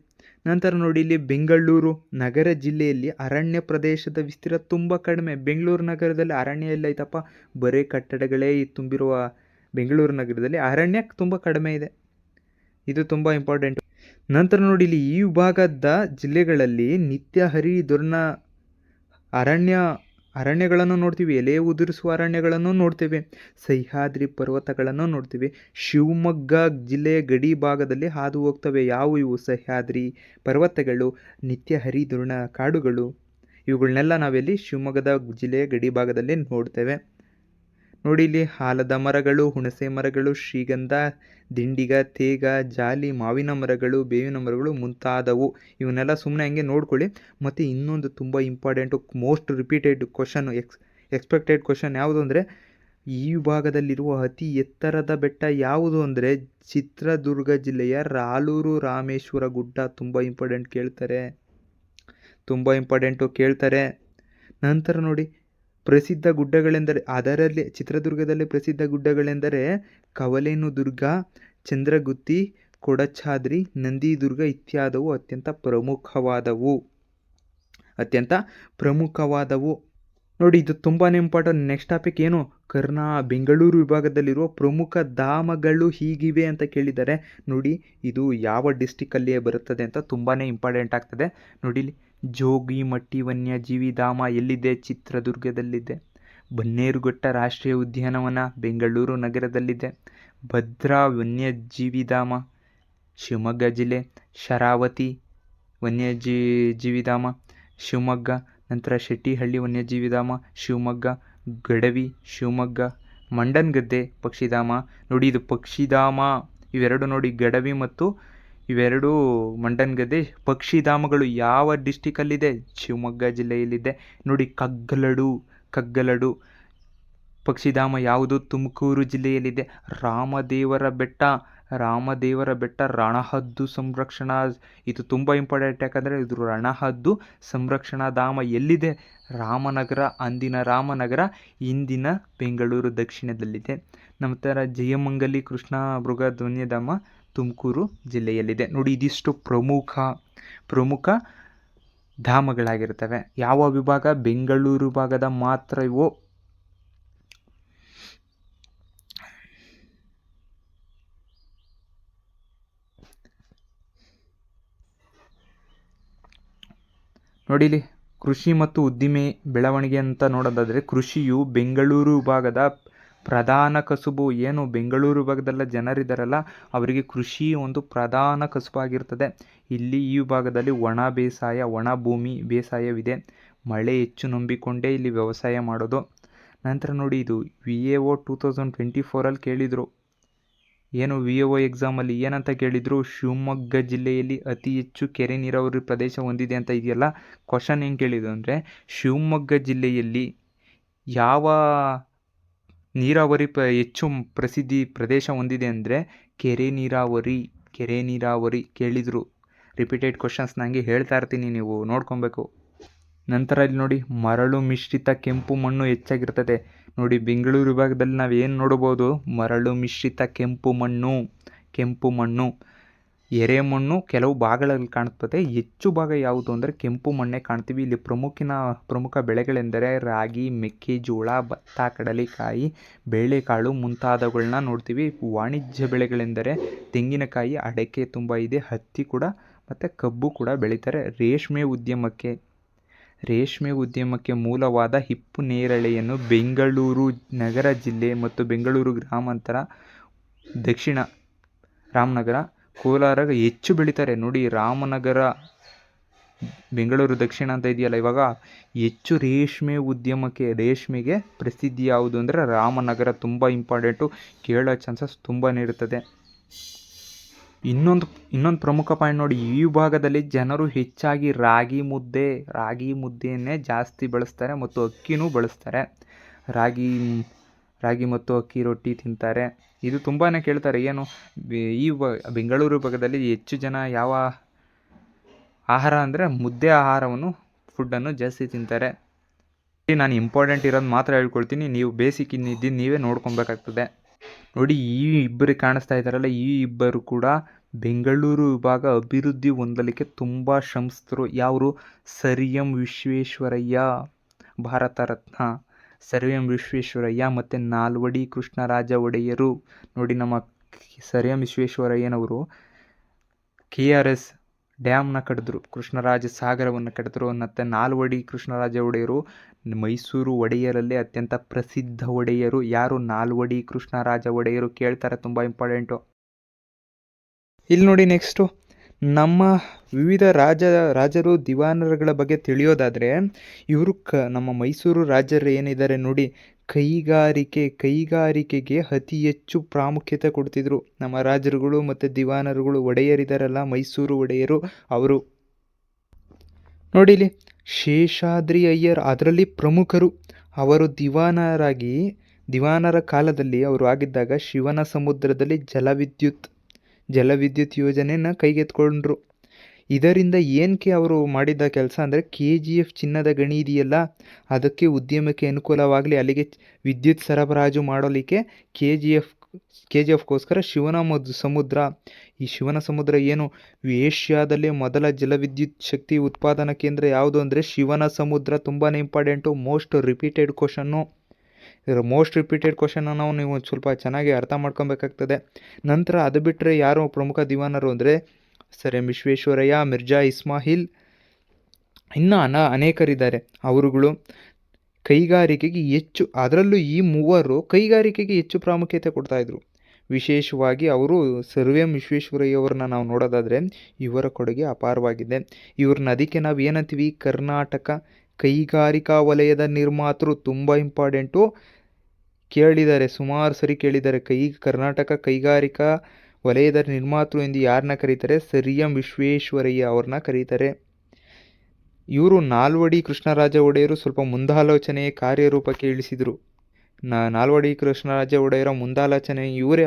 ನಂತರ ನೋಡಿ ಇಲ್ಲಿ ಬೆಂಗಳೂರು ನಗರ ಜಿಲ್ಲೆಯಲ್ಲಿ ಅರಣ್ಯ ಪ್ರದೇಶದ ವಿಸ್ತೀರ್ಣ ತುಂಬ ಕಡಿಮೆ. ಬೆಂಗಳೂರು ನಗರದಲ್ಲಿ ಅರಣ್ಯ ಎಲ್ಲ ಐತಪ್ಪ, ಬರೀ ಕಟ್ಟಡಗಳೇ ತುಂಬಿರುವ ಬೆಂಗಳೂರು ನಗರದಲ್ಲಿ ಅರಣ್ಯ ತುಂಬ ಕಡಿಮೆ ಇದೆ. ಇದು ತುಂಬ ಇಂಪಾರ್ಟೆಂಟ್. ನಂತರ ನೋಡಿ ಇಲ್ಲಿ ಈ ವಿಭಾಗದ ಜಿಲ್ಲೆಗಳಲ್ಲಿ ನಿತ್ಯ ಹರಿದುರ್ನ ಅರಣ್ಯಗಳನ್ನು ನೋಡ್ತೀವಿ. ಎಲೆ ಉದುರಿಸುವ ಅರಣ್ಯಗಳನ್ನು ನೋಡ್ತೇವೆ. ಸಹ್ಯಾದ್ರಿ ಪರ್ವತಗಳನ್ನು ನೋಡ್ತೀವಿ. ಶಿವಮೊಗ್ಗ ಜಿಲ್ಲೆಯ ಗಡಿ ಭಾಗದಲ್ಲಿ ಹಾದು ಹೋಗ್ತವೆ. ಇವು ಸಹ್ಯಾದ್ರಿ ಪರ್ವತಗಳು, ನಿತ್ಯ ಹರಿದುರ್ನ ಕಾಡುಗಳು, ಇವುಗಳನ್ನೆಲ್ಲ ನಾವೆಲ್ಲಿ ಶಿವಮೊಗ್ಗದ ಜಿಲ್ಲೆಯ ಗಡಿ ಭಾಗದಲ್ಲಿ ನೋಡ್ತೇವೆ. ನೋಡಿ ಇಲ್ಲಿ ಆಲದ ಮರಗಳು, ಹುಣಸೆ ಮರಗಳು, ಶ್ರೀಗಂಧ, ದಿಂಡಿಗ, ತೇಗ, ಜಾಲಿ, ಮಾವಿನ ಮರಗಳು, ಬೇವಿನ ಮರಗಳು ಮುಂತಾದವು. ಇವನ್ನೆಲ್ಲ ಸುಮ್ಮನೆ ಹಂಗೆ ನೋಡ್ಕೊಳ್ಳಿ. ಮತ್ತು ಇನ್ನೊಂದು ತುಂಬ important, most repeated question, expected question ಯಾವುದು ಅಂದರೆ, ಈ ವಿಭಾಗದಲ್ಲಿರುವ ಅತಿ ಎತ್ತರದ ಬೆಟ್ಟ ಯಾವುದು ಅಂದರೆ ಚಿತ್ರದುರ್ಗ ಜಿಲ್ಲೆಯ ರಾಲೂರು ರಾಮೇಶ್ವರ ಗುಡ್ಡ. ತುಂಬ ಇಂಪಾರ್ಟೆಂಟು ಕೇಳ್ತಾರೆ. ನಂತರ ನೋಡಿ ಪ್ರಸಿದ್ಧ ಗುಡ್ಡಗಳೆಂದರೆ, ಅದರಲ್ಲಿ ಚಿತ್ರದುರ್ಗದಲ್ಲಿ ಪ್ರಸಿದ್ಧ ಗುಡ್ಡಗಳೆಂದರೆ ಕವಲೇನು ದುರ್ಗ, ಚಂದ್ರಗುತ್ತಿ, ಕೊಡಚಾದ್ರಿ, ನಂದಿದುರ್ಗ ಇತ್ಯಾದವು ಅತ್ಯಂತ ಪ್ರಮುಖವಾದವು. ನೋಡಿ ಇದು ತುಂಬಾ ಇಂಪಾರ್ಟೆಂಟ್. ನೆಕ್ಸ್ಟ್ ಟಾಪಿಕ್ ಏನು? ಬೆಂಗಳೂರು ವಿಭಾಗದಲ್ಲಿರುವ ಪ್ರಮುಖ ಧಾಮಗಳು ಹೀಗಿವೆ ಅಂತ ಕೇಳಿದ್ದಾರೆ. ನೋಡಿ ಇದು ಯಾವ ಡಿಸ್ಟಿಕ್ಕಲ್ಲಿಯೇ ಬರುತ್ತದೆ ಅಂತ ತುಂಬಾ ಇಂಪಾರ್ಟೆಂಟ್ ಆಗ್ತದೆ. ನೋಡಿ ಇಲ್ಲಿ ಜೋಗಿಮಟ್ಟಿ ವನ್ಯಜೀವಿ ಧಾಮ ಎಲ್ಲಿದೆ? ಚಿತ್ರದುರ್ಗದಲ್ಲಿದೆ. ಬನ್ನೇರುಘಟ್ಟ ರಾಷ್ಟ್ರೀಯ ಉದ್ಯಾನವನ ಬೆಂಗಳೂರು ನಗರದಲ್ಲಿದೆ. ಭದ್ರಾ ವನ್ಯಜೀವಿ ಧಾಮ ಶಿವಮೊಗ್ಗ ಜಿಲ್ಲೆ. ಶರಾವತಿ ವನ್ಯಜೀವಿ ಧಾಮ ಶಿವಮೊಗ್ಗ. ನಂತರ ಶೆಟ್ಟಿಹಳ್ಳಿ ವನ್ಯಜೀವಿ ಧಾಮ ಶಿವಮೊಗ್ಗ. ಗಡವಿ ಶಿವಮೊಗ್ಗ. ಮಂಡನ್ಗದ್ದೆ ಪಕ್ಷಿಧಾಮ. ನೋಡಿ ಇದು ಪಕ್ಷಿಧಾಮ, ಇವೆರಡು ನೋಡಿ, ಗಡವಿ ಮತ್ತು ಇವೆರಡು ಮಂಡನ್ಗದ್ದೆ ಪಕ್ಷಿಧಾಮಗಳು ಯಾವ ಡಿಸ್ಟಿಕಲ್ಲಿದೆ? ಶಿವಮೊಗ್ಗ ಜಿಲ್ಲೆಯಲ್ಲಿದೆ. ನೋಡಿ ಕಗ್ಗಲಡು ಪಕ್ಷಿಧಾಮ ಯಾವುದು? ತುಮಕೂರು ಜಿಲ್ಲೆಯಲ್ಲಿದೆ. ರಾಮದೇವರ ಬೆಟ್ಟ ರಣಹದ್ದು ಸಂರಕ್ಷಣಾ, ಇದು ತುಂಬ ಇಂಪಾರ್ಟೆಂಟ್. ಯಾಕಂದರೆ ಇದು ರಣಹದ್ದು ಸಂರಕ್ಷಣಾ ಧಾಮ ಎಲ್ಲಿದೆ? ರಾಮನಗರ, ಅಂದಿನ ರಾಮನಗರ, ಇಂದಿನ ಬೆಂಗಳೂರು ದಕ್ಷಿಣದಲ್ಲಿದೆ. ನಂತರ ಜಯಮಂಗಲಿ ಕೃಷ್ಣ ಮೃಗ ವನ್ಯಧಾಮ ತುಮಕೂರು ಜಿಲ್ಲೆಯಲ್ಲಿದೆ. ನೋಡಿ ಇದಿಷ್ಟು ಪ್ರಮುಖ ಧಾಮಗಳಾಗಿರ್ತವೆ. ಯಾವ ವಿಭಾಗ? ಬೆಂಗಳೂರು ವಿಭಾಗದ ಮಾತ್ರ ಇವು. ನೋಡಿ ಇಲ್ಲಿ ಕೃಷಿ ಮತ್ತು ಉದ್ದಿಮೆ ಬೆಳವಣಿಗೆ ಅಂತ ನೋಡೋದಾದರೆ, ಕೃಷಿಯು ಬೆಂಗಳೂರು ವಿಭಾಗದ ಪ್ರಧಾನ ಕಸುಬು. ಏನು ಬೆಂಗಳೂರು ವಿಭಾಗದಲ್ಲ ಜನರಿದ್ದಾರಲ್ಲ ಅವರಿಗೆ ಕೃಷಿ ಒಂದು ಪ್ರಧಾನ ಕಸುಬಾಗಿರ್ತದೆ. ಇಲ್ಲಿ ಈ ವಿಭಾಗದಲ್ಲಿ ಒಣ ಭೂಮಿ ಬೇಸಾಯವಿದೆ. ಮಳೆ ಹೆಚ್ಚು ನಂಬಿಕೊಂಡೇ ಇಲ್ಲಿ ವ್ಯವಸಾಯ ಮಾಡೋದು. ನಂತರ ನೋಡಿ ಇದು VAO 2024 ಕೇಳಿದರು. ಏನು VAO ಎಕ್ಸಾಮಲ್ಲಿ ಏನಂತ ಕೇಳಿದರು? ಶಿವಮೊಗ್ಗ ಜಿಲ್ಲೆಯಲ್ಲಿ ಅತಿ ಹೆಚ್ಚು ಕೆರೆ ನೀರಾವರಿ ಪ್ರದೇಶ ಹೊಂದಿದೆ ಅಂತ ಇದೆಯಲ್ಲ. ಕ್ವಶನ್ ಹೆಂಗೆ ಕೇಳಿದ್ರು ಅಂದರೆ, ಶಿವಮೊಗ್ಗ ಜಿಲ್ಲೆಯಲ್ಲಿ ಯಾವ ನೀರಾವರಿ ಹೆಚ್ಚು ಪ್ರಸಿದ್ಧಿ ಪ್ರದೇಶ ಹೊಂದಿದೆ ಅಂದರೆ ಕೆರೆ ನೀರಾವರಿ ಕೇಳಿದರು. ರಿಪೀಟೆಡ್ ಕ್ವಶನ್ಸ್ ನನಗೆ ಹೇಳ್ತಾ ಇರ್ತೀನಿ, ನೀವು ನೋಡ್ಕೊಬೇಕು. ನಂತರ ಇಲ್ಲಿ ನೋಡಿ ಮರಳು ಮಿಶ್ರಿತ ಕೆಂಪು ಮಣ್ಣು ಹೆಚ್ಚಾಗಿರ್ತದೆ. ನೋಡಿ ಬೆಂಗಳೂರು ವಿಭಾಗದಲ್ಲಿ ನಾವು ಏನು ನೋಡ್ಬೋದು? ಮರಳು ಮಿಶ್ರಿತ ಕೆಂಪು ಮಣ್ಣು, ಎರೆಮಣ್ಣು ಕೆಲವು ಭಾಗಗಳಲ್ಲಿ ಕಾಣುತ್ತದೆ. ಹೆಚ್ಚು ಭಾಗ ಯಾವುದು ಅಂದರೆ ಕೆಂಪು ಮಣ್ಣೇ ಕಾಣ್ತೀವಿ. ಇಲ್ಲಿ ಪ್ರಮುಖ ಬೆಳೆಗಳೆಂದರೆ ರಾಗಿ, ಮೆಕ್ಕೆಜೋಳ, ಭತ್ತ, ಕಡಲೆಕಾಯಿ, ಬೇಳೆಕಾಳು ಮುಂತಾದವುಗಳನ್ನ ನೋಡ್ತೀವಿ. ವಾಣಿಜ್ಯ ಬೆಳೆಗಳೆಂದರೆ ತೆಂಗಿನಕಾಯಿ, ಅಡಿಕೆ ತುಂಬ ಇದೆ, ಹತ್ತಿ ಕೂಡ ಮತ್ತು ಕಬ್ಬು ಕೂಡ ಬೆಳೀತಾರೆ. ರೇಷ್ಮೆ ಉದ್ಯಮಕ್ಕೆ ಮೂಲವಾದ ಹಿಪ್ಪು ನೇರಳೆಯನ್ನು ಬೆಂಗಳೂರು ನಗರ ಜಿಲ್ಲೆ ಮತ್ತು ಬೆಂಗಳೂರು ಗ್ರಾಮಾಂತರ, ದಕ್ಷಿಣ ರಾಮನಗರ, ಕೋಲಾರ ಹೆಚ್ಚು ಬೆಳೀತಾರೆ. ನೋಡಿ ರಾಮನಗರ ಬೆಂಗಳೂರು ದಕ್ಷಿಣ ಅಂತ ಇದೆಯಲ್ಲ, ಇವಾಗ ಹೆಚ್ಚು ರೇಷ್ಮೆಗೆ ಪ್ರಸಿದ್ಧಿ ಯಾವುದು ಅಂದರೆ ರಾಮನಗರ. ತುಂಬ ಇಂಪಾರ್ಟೆಂಟು, ಕೇಳೋ ಚಾನ್ಸಸ್ ತುಂಬಾ ಇರುತ್ತದೆ. ಇನ್ನೊಂದು ಪ್ರಮುಖ ಪಾಯಿಂಟ್ ನೋಡಿ, ಈ ಭಾಗದಲ್ಲಿ ಜನರು ಹೆಚ್ಚಾಗಿ ರಾಗಿ ಮುದ್ದೆಯನ್ನೇ ಜಾಸ್ತಿ ಬಳಸ್ತಾರೆ ಮತ್ತು ಅಕ್ಕಿನೂ ಬಳಸ್ತಾರೆ. ರಾಗಿ ಮತ್ತು ಅಕ್ಕಿ ರೊಟ್ಟಿ ತಿಂತಾರೆ. ಇದು ತುಂಬಾ ಕೇಳ್ತಾರೆ, ಏನು ಈ ಬೆಂಗಳೂರು ಭಾಗದಲ್ಲಿ ಹೆಚ್ಚು ಜನ ಯಾವ ಆಹಾರ ಅಂದರೆ ಮುದ್ದೆ ಫುಡ್ಡನ್ನು ಜಾಸ್ತಿ ತಿಂತಾರೆ. ನಾನು ಇಂಪಾರ್ಟೆಂಟ್ ಇರೋದು ಮಾತ್ರ ಹೇಳ್ಕೊಳ್ತೀನಿ, ನೀವು ಬೇಸಿಕ್ ಇನ್ನಿದ್ದು ನೀವೇ ನೋಡ್ಕೊಬೇಕಾಗ್ತದೆ. ನೋಡಿ, ಈ ಇಬ್ಬರು ಕಾಣಿಸ್ತಾ ಇದ್ದಾರಲ್ಲ, ಈ ಇಬ್ಬರು ಕೂಡ ಬೆಂಗಳೂರು ವಿಭಾಗ ಅಭಿವೃದ್ಧಿ ಹೊಂದಲಿಕ್ಕೆ ತುಂಬ ಶ್ರಮಿಸಿದ್ರು. ಯಾರು? Sir M Visvesvaraya, Bharat Ratna sir M Visvesvaraya ಮತ್ತು ನಾಲ್ವಡಿ ಕೃಷ್ಣರಾಜ ಒಡೆಯರು. ನೋಡಿ, ನಮ್ಮ ಸರ್ ಎಂ ವಿಶ್ವೇಶ್ವರಯ್ಯನವರು KRS ಡ್ಯಾಮ್ನ ಕಟ್ಟಿದ್ರು, ಕೃಷ್ಣರಾಜ ಸಾಗರವನ್ನು ಕಟ್ಟಿದ್ರು. ಮತ್ತು ನಾಲ್ವಡಿ ಕೃಷ್ಣರಾಜ ಒಡೆಯರು ಮೈಸೂರು ಒಡೆಯರಲ್ಲಿ ಅತ್ಯಂತ ಪ್ರಸಿದ್ಧ ಒಡೆಯರು. ಯಾರು? ನಾಲ್ವಡಿ ಕೃಷ್ಣರಾಜ ಒಡೆಯರು. ಕೇಳ್ತಾರೆ, ತುಂಬ ಇಂಪಾರ್ಟೆಂಟು. ಇಲ್ಲಿ ನೋಡಿ, ನೆಕ್ಸ್ಟು ನಮ್ಮ ವಿವಿಧ ರಾಜರು ದಿವಾನರುಗಳ ಬಗ್ಗೆ ತಿಳಿಯೋದಾದರೆ, ಇವರು ನಮ್ಮ ಮೈಸೂರು ರಾಜರು ಏನಿದ್ದಾರೆ ನೋಡಿ, ಕೈಗಾರಿಕೆಗೆ ಅತಿ ಹೆಚ್ಚು ಪ್ರಾಮುಖ್ಯತೆ ಕೊಡ್ತಿದ್ರು. ನಮ್ಮ ರಾಜರುಗಳು ಮತ್ತು ದಿವಾನರುಗಳು, ಒಡೆಯರಿದಾರಲ್ಲ, ಮೈಸೂರು ಒಡೆಯರು ಅವರು. ನೋಡಿ ಇಲ್ಲಿ ಶೇಷಾದ್ರಿ ಅಯ್ಯರ್ ಅದರಲ್ಲಿ ಪ್ರಮುಖರು. ಅವರು ದಿವಾನರ ಕಾಲದಲ್ಲಿ ಅವರು ಆಗಿದ್ದಾಗ ಶಿವನ ಸಮುದ್ರದಲ್ಲಿ ಜಲವಿದ್ಯುತ್ ಯೋಜನೆಯನ್ನು ಕೈಗೆತ್ಕೊಂಡ್ರು. ಇದರಿಂದ ಏನಕ್ಕೆ ಅವರು ಮಾಡಿದ ಕೆಲಸ ಅಂದರೆ, KGF ಚಿನ್ನದ ಗಣಿ ಇದೆಯಲ್ಲ, ಅದಕ್ಕೆ ಉದ್ಯಮಕ್ಕೆ ಅನುಕೂಲವಾಗಲಿ, ಅಲ್ಲಿಗೆ ವಿದ್ಯುತ್ ಸರಬರಾಜು ಮಾಡಲಿಕ್ಕೆ KGFಗೋಸ್ಕರ ಈ ಶಿವನ ಸಮುದ್ರ ಏನು ಏಷ್ಯಾದಲ್ಲೇ ಮೊದಲ ಜಲವಿದ್ಯುತ್ ಶಕ್ತಿ ಉತ್ಪಾದನಾ ಕೇಂದ್ರ ಯಾವುದು ಅಂದರೆ ಶಿವನ ಸಮುದ್ರ. ತುಂಬಾ ಇಂಪಾರ್ಟೆಂಟು, ಮೋಸ್ಟ್ ರಿಪೀಟೆಡ್ ಕ್ವಶನ್ನು ನಾವು ನೀವು ಸ್ವಲ್ಪ ಚೆನ್ನಾಗಿ ಅರ್ಥ ಮಾಡ್ಕೊಬೇಕಾಗ್ತದೆ. ನಂತರ ಅದು ಬಿಟ್ಟರೆ ಯಾರು ಪ್ರಮುಖ ದಿವಾನರು ಅಂದರೆ ಸರ್ ಎಂ ವಿಶ್ವೇಶ್ವರಯ್ಯ, ಮಿರ್ಜಾ ಇಸ್ಮಾಯಿಲ್, ಇನ್ನೂ ಅನೇಕರಿದ್ದಾರೆ. ಅವರುಗಳು ಕೈಗಾರಿಕೆಗೆ ಅದರಲ್ಲೂ ಈ ಮೂವರು ಕೈಗಾರಿಕೆಗೆ ಹೆಚ್ಚು ಪ್ರಾಮುಖ್ಯತೆ ಕೊಡ್ತಾಯಿದ್ರು. ವಿಶೇಷವಾಗಿ ಅವರು ಸರ್ ಎಂ ವಿಶ್ವೇಶ್ವರಯ್ಯವರನ್ನ ನಾವು ನೋಡೋದಾದರೆ ಇವರ ಕೊಡುಗೆ ಅಪಾರವಾಗಿದೆ. ಇವ್ರನ್ನ ಅದಕ್ಕೆ ನಾವು ಏನಂತೀವಿ? ಕರ್ನಾಟಕ ಕೈಗಾರಿಕಾ ವಲಯದ ನಿರ್ಮಾತೃ. ತುಂಬ ಇಂಪಾರ್ಟೆಂಟು, ಕೇಳಿದ್ದಾರೆ, ಸುಮಾರು ಸರಿ ಕೇಳಿದ್ದಾರೆ. ಕರ್ನಾಟಕ ಕೈಗಾರಿಕಾ ವಲಯದ ನಿರ್ಮಾತೃ ಎಂದು ಯಾರನ್ನ ಕರೀತಾರೆ? ಸರ್ ಎಂ ವಿಶ್ವೇಶ್ವರಯ್ಯ ಅವ್ರನ್ನ ಕರೀತಾರೆ. ಇವರು ನಾಲ್ವಡಿ ಕೃಷ್ಣರಾಜ ಒಡೆಯರು ಸ್ವಲ್ಪ ಮುಂದಾಲೋಚನೆಯ ಕಾರ್ಯರೂಪಕ್ಕೆ ಇಳಿಸಿದರು. ನಾಲ್ವಡಿ ಕೃಷ್ಣರಾಜ ಒಡೆಯರ ಮುಂದಾಲೋಚನೆ ಇವರೇ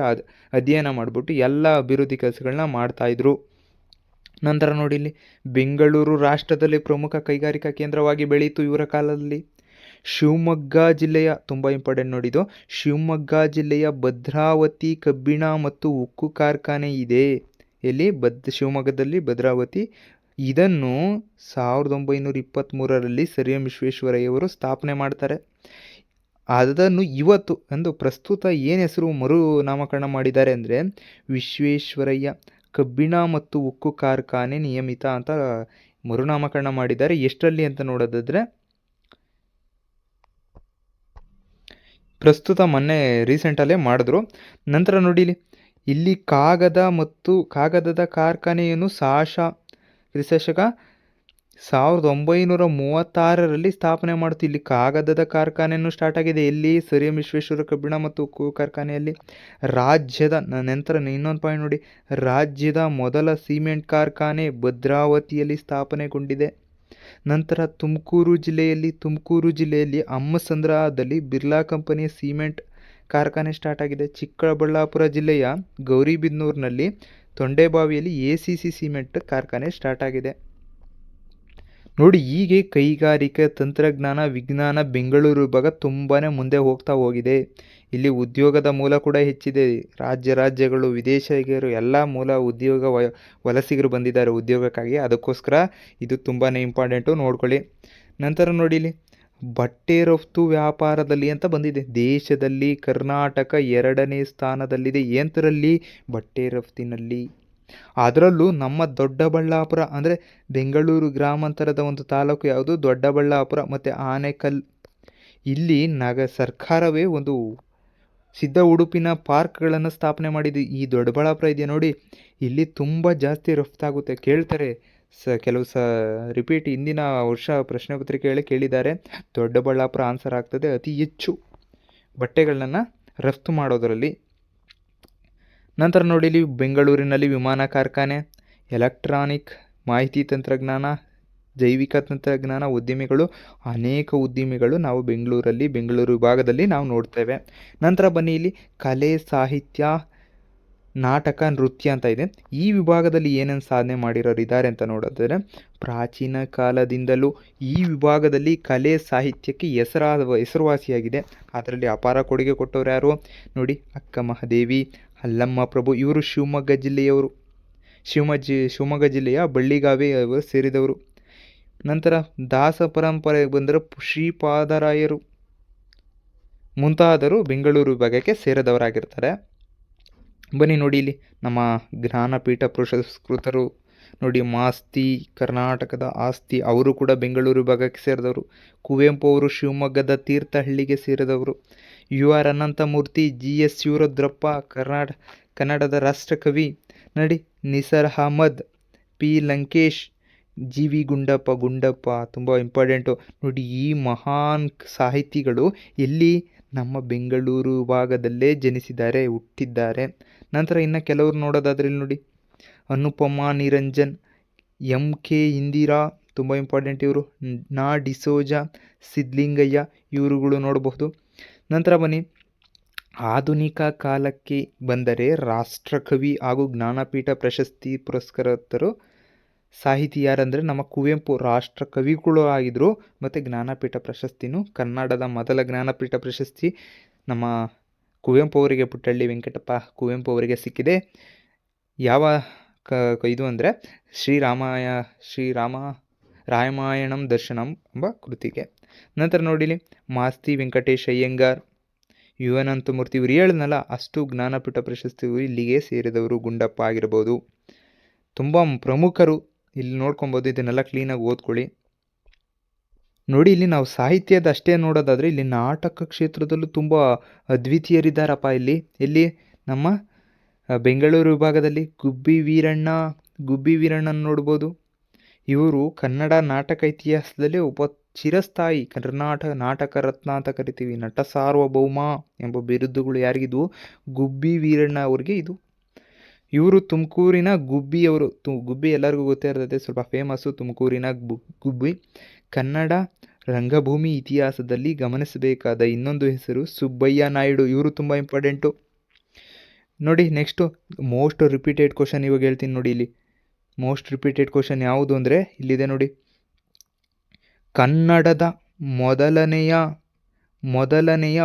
ಅಧ್ಯಯನ ಮಾಡಿಬಿಟ್ಟು ಎಲ್ಲ ಅಭಿವೃದ್ಧಿ ಕೆಲಸಗಳನ್ನ ಮಾಡ್ತಾಯಿದ್ರು. ನಂತರ ನೋಡಿ, ಇಲ್ಲಿ ಬೆಂಗಳೂರು ರಾಷ್ಟ್ರದಲ್ಲಿ ಪ್ರಮುಖ ಕೈಗಾರಿಕಾ ಕೇಂದ್ರವಾಗಿ ಬೆಳೀತು ಇವರ ಕಾಲದಲ್ಲಿ. ಶಿವಮೊಗ್ಗ ಜಿಲ್ಲೆಯ, ತುಂಬ ಇಂಪಾರ್ಟೆಂಟ್ ನೋಡಿದ್ದು, ಶಿವಮೊಗ್ಗ ಜಿಲ್ಲೆಯ ಭದ್ರಾವತಿ ಕಬ್ಬಿಣ ಮತ್ತು ಉಕ್ಕು ಕಾರ್ಖಾನೆ ಇದೆ. ಎಲ್ಲಿ? ಶಿವಮೊಗ್ಗದಲ್ಲಿ ಭದ್ರಾವತಿ. ಇದನ್ನು 1923ರಲ್ಲಿ ಸರ್ ಎಂ ವಿಶ್ವೇಶ್ವರಯ್ಯವರು ಸ್ಥಾಪನೆ ಮಾಡ್ತಾರೆ. ಅದನ್ನು ಇವತ್ತು ಪ್ರಸ್ತುತ ಏನು ಹೆಸರು ನಾಮಕರಣ ಮಾಡಿದ್ದಾರೆ ಅಂದರೆ ವಿಶ್ವೇಶ್ವರಯ್ಯ ಕಬ್ಬಿಣ ಮತ್ತು ಉಕ್ಕು ಕಾರ್ಖಾನೆ ನಿಯಮಿತ ಅಂತ ಮರುನಾಮಕರಣ ಮಾಡಿದ್ದಾರೆ. ಎಷ್ಟರಲ್ಲಿ ಅಂತ ನೋಡೋದಾದರೆ, ಪ್ರಸ್ತುತ ಮೊನ್ನೆ ರೀಸೆಂಟಲ್ಲೇ ಮಾಡಿದ್ರು. ನಂತರ ನೋಡಿ, ಇಲ್ಲಿ ಕಾಗದದ ಕಾರ್ಖಾನೆಯನ್ನು ಕ್ರಿಸ್ತಶಕ 1936ರಲ್ಲಿ ಸ್ಥಾಪನೆ ಮಾಡ್ತು. ಇಲ್ಲಿ ಕಾಗದದ ಕಾರ್ಖಾನೆಯನ್ನು ಸ್ಟಾರ್ಟ್ ಆಗಿದೆ. ಎಲ್ಲಿ? ಸರ್ ಎಂ ವಿಶ್ವೇಶ್ವರ ಕಬ್ಬಿಣ ಮತ್ತು ಉಕ್ಕು ಕಾರ್ಖಾನೆಯಲ್ಲಿ. ನಂತರ ಇನ್ನೊಂದು ಪಾಯಿಂಟ್ ನೋಡಿ, ರಾಜ್ಯದ ಮೊದಲ ಸಿಮೆಂಟ್ ಕಾರ್ಖಾನೆ ಭದ್ರಾವತಿಯಲ್ಲಿ ಸ್ಥಾಪನೆಗೊಂಡಿದೆ. ನಂತರ ತುಮಕೂರು ಜಿಲ್ಲೆಯಲ್ಲಿ ಅಮ್ಮಸಂದ್ರದಲ್ಲಿ ಬಿರ್ಲಾ ಕಂಪನಿಯ ಸಿಮೆಂಟ್ ಕಾರ್ಖಾನೆ ಸ್ಟಾರ್ಟ್ ಆಗಿದೆ. ಚಿಕ್ಕಬಳ್ಳಾಪುರ ಜಿಲ್ಲೆಯ ಗೌರಿಬಿದನೂರಿನಲ್ಲಿ ತೊಂಡೆಬಾವಿಯಲ್ಲಿ ACC ಸಿಮೆಂಟ್ ಕಾರ್ಖಾನೆ ಸ್ಟಾರ್ಟ್ ಆಗಿದೆ. ನೋಡಿ, ಹೀಗೆ ಕೈಗಾರಿಕೆ, ತಂತ್ರಜ್ಞಾನ, ವಿಜ್ಞಾನ ಬೆಂಗಳೂರು ವಿಭಾಗ ತುಂಬಾ ಮುಂದೆ ಹೋಗಿದೆ. ಇಲ್ಲಿ ಉದ್ಯೋಗದ ಮೂಲ ಕೂಡ ಹೆಚ್ಚಿದೆ. ರಾಜ್ಯಗಳು, ವಿದೇಶಿಗರು ಎಲ್ಲ ವಲಸಿಗರು ಬಂದಿದ್ದಾರೆ ಉದ್ಯೋಗಕ್ಕಾಗಿ. ಅದಕ್ಕೋಸ್ಕರ ಇದು ತುಂಬಾ ಇಂಪಾರ್ಟೆಂಟು, ನೋಡ್ಕೊಳ್ಳಿ. ನಂತರ ನೋಡಿ, ಇಲ್ಲಿ ಬಟ್ಟೆ ರಫ್ತು ವ್ಯಾಪಾರದಲ್ಲಿ ಅಂತ ಬಂದಿದೆ. ದೇಶದಲ್ಲಿ ಕರ್ನಾಟಕ 2ನೇ ಸ್ಥಾನದಲ್ಲಿದೆ. ಎಂತರಲ್ಲಿ? ಬಟ್ಟೆ ರಫ್ತಿನಲ್ಲಿ. ಅದರಲ್ಲೂ ನಮ್ಮ ದೊಡ್ಡಬಳ್ಳಾಪುರ ಅಂದರೆ ಬೆಂಗಳೂರು ಗ್ರಾಮಾಂತರದ ಒಂದು ತಾಲೂಕು ಯಾವುದು? ದೊಡ್ಡಬಳ್ಳಾಪುರ ಮತ್ತು ಆನೇಕಲ್. ಇಲ್ಲಿ ಸರ್ಕಾರವೇ ಒಂದು ಸಿದ್ಧ ಉಡುಪಿನ ಪಾರ್ಕ್ಗಳನ್ನು ಸ್ಥಾಪನೆ ಮಾಡಿದೆ. ಈ ದೊಡ್ಡಬಳ್ಳಾಪುರ ಇದೆಯಾ ನೋಡಿ, ಇಲ್ಲಿ ತುಂಬ ಜಾಸ್ತಿ ರಫ್ತಾಗುತ್ತೆ. ಕೇಳ್ತಾರೆ, ಕೆಲವು ರಿಪೀಟ್ ಹಿಂದಿನ ವರ್ಷ ಪ್ರಶ್ನೆ ಪತ್ರಿಕೆಯಲ್ಲಿ ಕೇಳಿದ್ದಾರೆ. ದೊಡ್ಡಬಳ್ಳಾಪುರ ಆನ್ಸರ್ ಆಗ್ತದೆ. ಅತಿ ಹೆಚ್ಚು ಬಟ್ಟೆಗಳನ್ನು ರಫ್ತು ಮಾಡೋದರಲ್ಲಿ. ನಂತರ ನೋಡಿ ಇಲ್ಲಿ ಬೆಂಗಳೂರಿನಲ್ಲಿ ವಿಮಾನ ಕಾರ್ಖಾನೆ, ಎಲೆಕ್ಟ್ರಾನಿಕ್, ಮಾಹಿತಿ ತಂತ್ರಜ್ಞಾನ, ಜೈವಿಕ ತಂತ್ರಜ್ಞಾನ ಉದ್ಯಮಿಗಳು, ಅನೇಕ ಉದ್ಯಮಿಗಳು ನಾವು ಬೆಂಗಳೂರು ವಿಭಾಗದಲ್ಲಿ ನಾವು ನೋಡ್ತೇವೆ. ನಂತರ ಬನ್ನಿ ಇಲ್ಲಿ ಕಲೆ, ಸಾಹಿತ್ಯ, ನಾಟಕ, ನೃತ್ಯ ಅಂತ ಇದೆ. ಈ ವಿಭಾಗದಲ್ಲಿ ಏನೇನು ಸಾಧನೆ ಮಾಡಿರೋರು ಇದ್ದಾರೆ ಅಂತ ನೋಡಿದ್ರೆ, ಪ್ರಾಚೀನ ಕಾಲದಿಂದಲೂ ಈ ವಿಭಾಗದಲ್ಲಿ ಕಲೆ ಸಾಹಿತ್ಯಕ್ಕೆ ಹೆಸರುವಾಸಿಯಾಗಿದೆ. ಅದರಲ್ಲಿ ಅಪಾರ ಕೊಡುಗೆ ಕೊಟ್ಟವರು ಯಾರು ನೋಡಿ, ಅಕ್ಕ ಮಹಾದೇವಿ, ಅಲ್ಲಮ್ಮ ಪ್ರಭು. ಇವರು ಶಿವಮೊಗ್ಗ ಜಿಲ್ಲೆಯ ಬಳ್ಳಿಗಾವೆ ಸೇರಿದವರು. ನಂತರ ದಾಸ ಪರಂಪರೆಗೆ ಬಂದರೆ ಶ್ರೀಪಾದರಾಯರು ಮುಂತಾದರು ಬೆಂಗಳೂರು ವಿಭಾಗಕ್ಕೆ ಸೇರಿದವರಾಗಿರ್ತಾರೆ. ಬನ್ನಿ ನೋಡಿ ಇಲ್ಲಿ ನಮ್ಮ ಜ್ಞಾನಪೀಠ ಪುರಸ್ಕೃತರು ನೋಡಿ, ಮಾಸ್ತಿ ಕರ್ನಾಟಕದ ಆಸ್ತಿ, ಅವರು ಕೂಡ ಬೆಂಗಳೂರು ವಿಭಾಗಕ್ಕೆ ಸೇರಿದವರು. ಕುವೆಂಪು ಅವರು ಶಿವಮೊಗ್ಗದ ತೀರ್ಥಹಳ್ಳಿಗೆ ಸೇರಿದವರು. UR ಅನಂತಮೂರ್ತಿ, GS ಶಿವರುದ್ರಪ್ಪ ಕನ್ನಡದ ರಾಷ್ಟ್ರಕವಿ. ನೋಡಿ, ನಿಸಾರ್ ಅಹಮದ್, P ಲಂಕೇಶ್, GV ಗುಂಡಪ್ಪ ತುಂಬ ಇಂಪಾರ್ಟೆಂಟು. ನೋಡಿ, ಈ ಮಹಾನ್ ಸಾಹಿತಿಗಳು ಎಲ್ಲಿ ನಮ್ಮ ಬೆಂಗಳೂರು ವಿಭಾಗದಲ್ಲೇ ಜನಿಸಿದ್ದಾರೆ, ಹುಟ್ಟಿದ್ದಾರೆ. ನಂತರ ಇನ್ನು ಕೆಲವರು ನೋಡೋದಾದ್ರೆ ಇಲ್ಲಿ ನೋಡಿ, ಅನುಪಮಾ ನಿರಂಜನ್, MK ಇಂದಿರಾ ತುಂಬ ಇಂಪಾರ್ಟೆಂಟ್ ಇವರು. ನಾ ಡಿಸೋಜ, ಸಿದ್ಲಿಂಗಯ್ಯ ಇವರುಗಳು ನೋಡಬಹುದು. ನಂತರ ಬನ್ನಿ ಆಧುನಿಕ ಕಾಲಕ್ಕೆ ಬಂದರೆ ರಾಷ್ಟ್ರಕವಿ ಹಾಗೂ ಜ್ಞಾನಪೀಠ ಪ್ರಶಸ್ತಿ ಪುರಸ್ಕೃತರು ಸಾಹಿತಿ ಯಾರಂದರೆ ನಮ್ಮ ಕುವೆಂಪು ರಾಷ್ಟ್ರಕವಿಗಳು ಆಗಿದ್ದರು. ಮತ್ತು ಜ್ಞಾನಪೀಠ ಪ್ರಶಸ್ತಿನೂ ಕನ್ನಡದ ಮೊದಲ ಜ್ಞಾನಪೀಠ ಪ್ರಶಸ್ತಿ ನಮ್ಮ ಕುವೆಂಪು ಅವರಿಗೆ, ಪುಟ್ಟಳ್ಳಿ ವೆಂಕಟಪ್ಪ ಕುವೆಂಪು ಅವರಿಗೆ ಸಿಕ್ಕಿದೆ. ಯಾವ ಇದು ಅಂದರೆ ರಾಮಾಯಣಂ ದರ್ಶನಂ ಎಂಬ ಕೃತಿಗೆ. ನಂತರ ನೋಡಿಲಿ ಮಾಸ್ತಿ ವೆಂಕಟೇಶ್ ಅಯ್ಯಂಗಾರ್, UN ಅನಂತಮೂರ್ತಿ, ಇವರು ಹೇಳಿದ್ನಲ್ಲ ಅಷ್ಟು ಜ್ಞಾನಪೀಠ ಪ್ರಶಸ್ತಿಗಳು ಇಲ್ಲಿಗೆ ಸೇರಿದವರು. ಗುಂಡಪ್ಪ ಆಗಿರ್ಬೋದು, ತುಂಬ ಪ್ರಮುಖರು ಇಲ್ಲಿ ನೋಡ್ಕೊಬೋದು. ಇದನ್ನೆಲ್ಲ ಕ್ಲೀನಾಗಿ ಓದ್ಕೊಳ್ಳಿ. ನೋಡಿ, ಇಲ್ಲಿ ನಾವು ಸಾಹಿತ್ಯದ ಅಷ್ಟೇ ನೋಡೋದಾದರೆ ಇಲ್ಲಿ ನಾಟಕ ಕ್ಷೇತ್ರದಲ್ಲೂ ತುಂಬ ಅದ್ವಿತೀಯರಿದ್ದಾರಪ್ಪ. ಇಲ್ಲಿ ನಮ್ಮ ಬೆಂಗಳೂರು ವಿಭಾಗದಲ್ಲಿ ಗುಬ್ಬಿ ವೀರಣ್ಣನ ನೋಡ್ಬೋದು. ಇವರು ಕನ್ನಡ ನಾಟಕ ಇತಿಹಾಸದಲ್ಲಿ ಚಿರಸ್ಥಾಯಿ ಕರ್ನಾಟಕ ನಾಟಕ ರತ್ನ ಅಂತ ಕರಿತೀವಿ. ನಟ ಸಾರ್ವಭೌಮ ಎಂಬ ಬಿರುದುಗಳು ಯಾರಿಗಿದ್ವು? ಗುಬ್ಬಿ ವೀರಣ್ಣ ಅವ್ರಿಗೆ ಇದು. ಇವರು ತುಮಕೂರಿನ ಗುಬ್ಬಿಯವರು. ಗುಬ್ಬಿ ಎಲ್ಲರಿಗೂ ಗೊತ್ತೇ ಇರ್ತದೆ, ಸ್ವಲ್ಪ ಫೇಮಸ್ಸು. ತುಮಕೂರಿನ ಗುಬ್ಬಿ. ಕನ್ನಡ ರಂಗಭೂಮಿ ಇತಿಹಾಸದಲ್ಲಿ ಗಮನಿಸಬೇಕಾದ ಇನ್ನೊಂದು ಹೆಸರು ಸುಬ್ಬಯ್ಯ ನಾಯ್ಡು. ಇವರು ತುಂಬ ಇಂಪಾರ್ಟೆಂಟು. ನೋಡಿ, ನೆಕ್ಸ್ಟು ಮೋಸ್ಟ್ ರಿಪೀಟೆಡ್ ಕ್ವಶನ್ ಇವಾಗ ಹೇಳ್ತೀನಿ ನೋಡಿ. ಇಲ್ಲಿ ಮೋಸ್ಟ್ ರಿಪೀಟೆಡ್ ಕ್ವಶನ್ ಯಾವುದು ಅಂದರೆ ಇಲ್ಲಿದೆ ನೋಡಿ, ಕನ್ನಡದ ಮೊದಲನೆಯ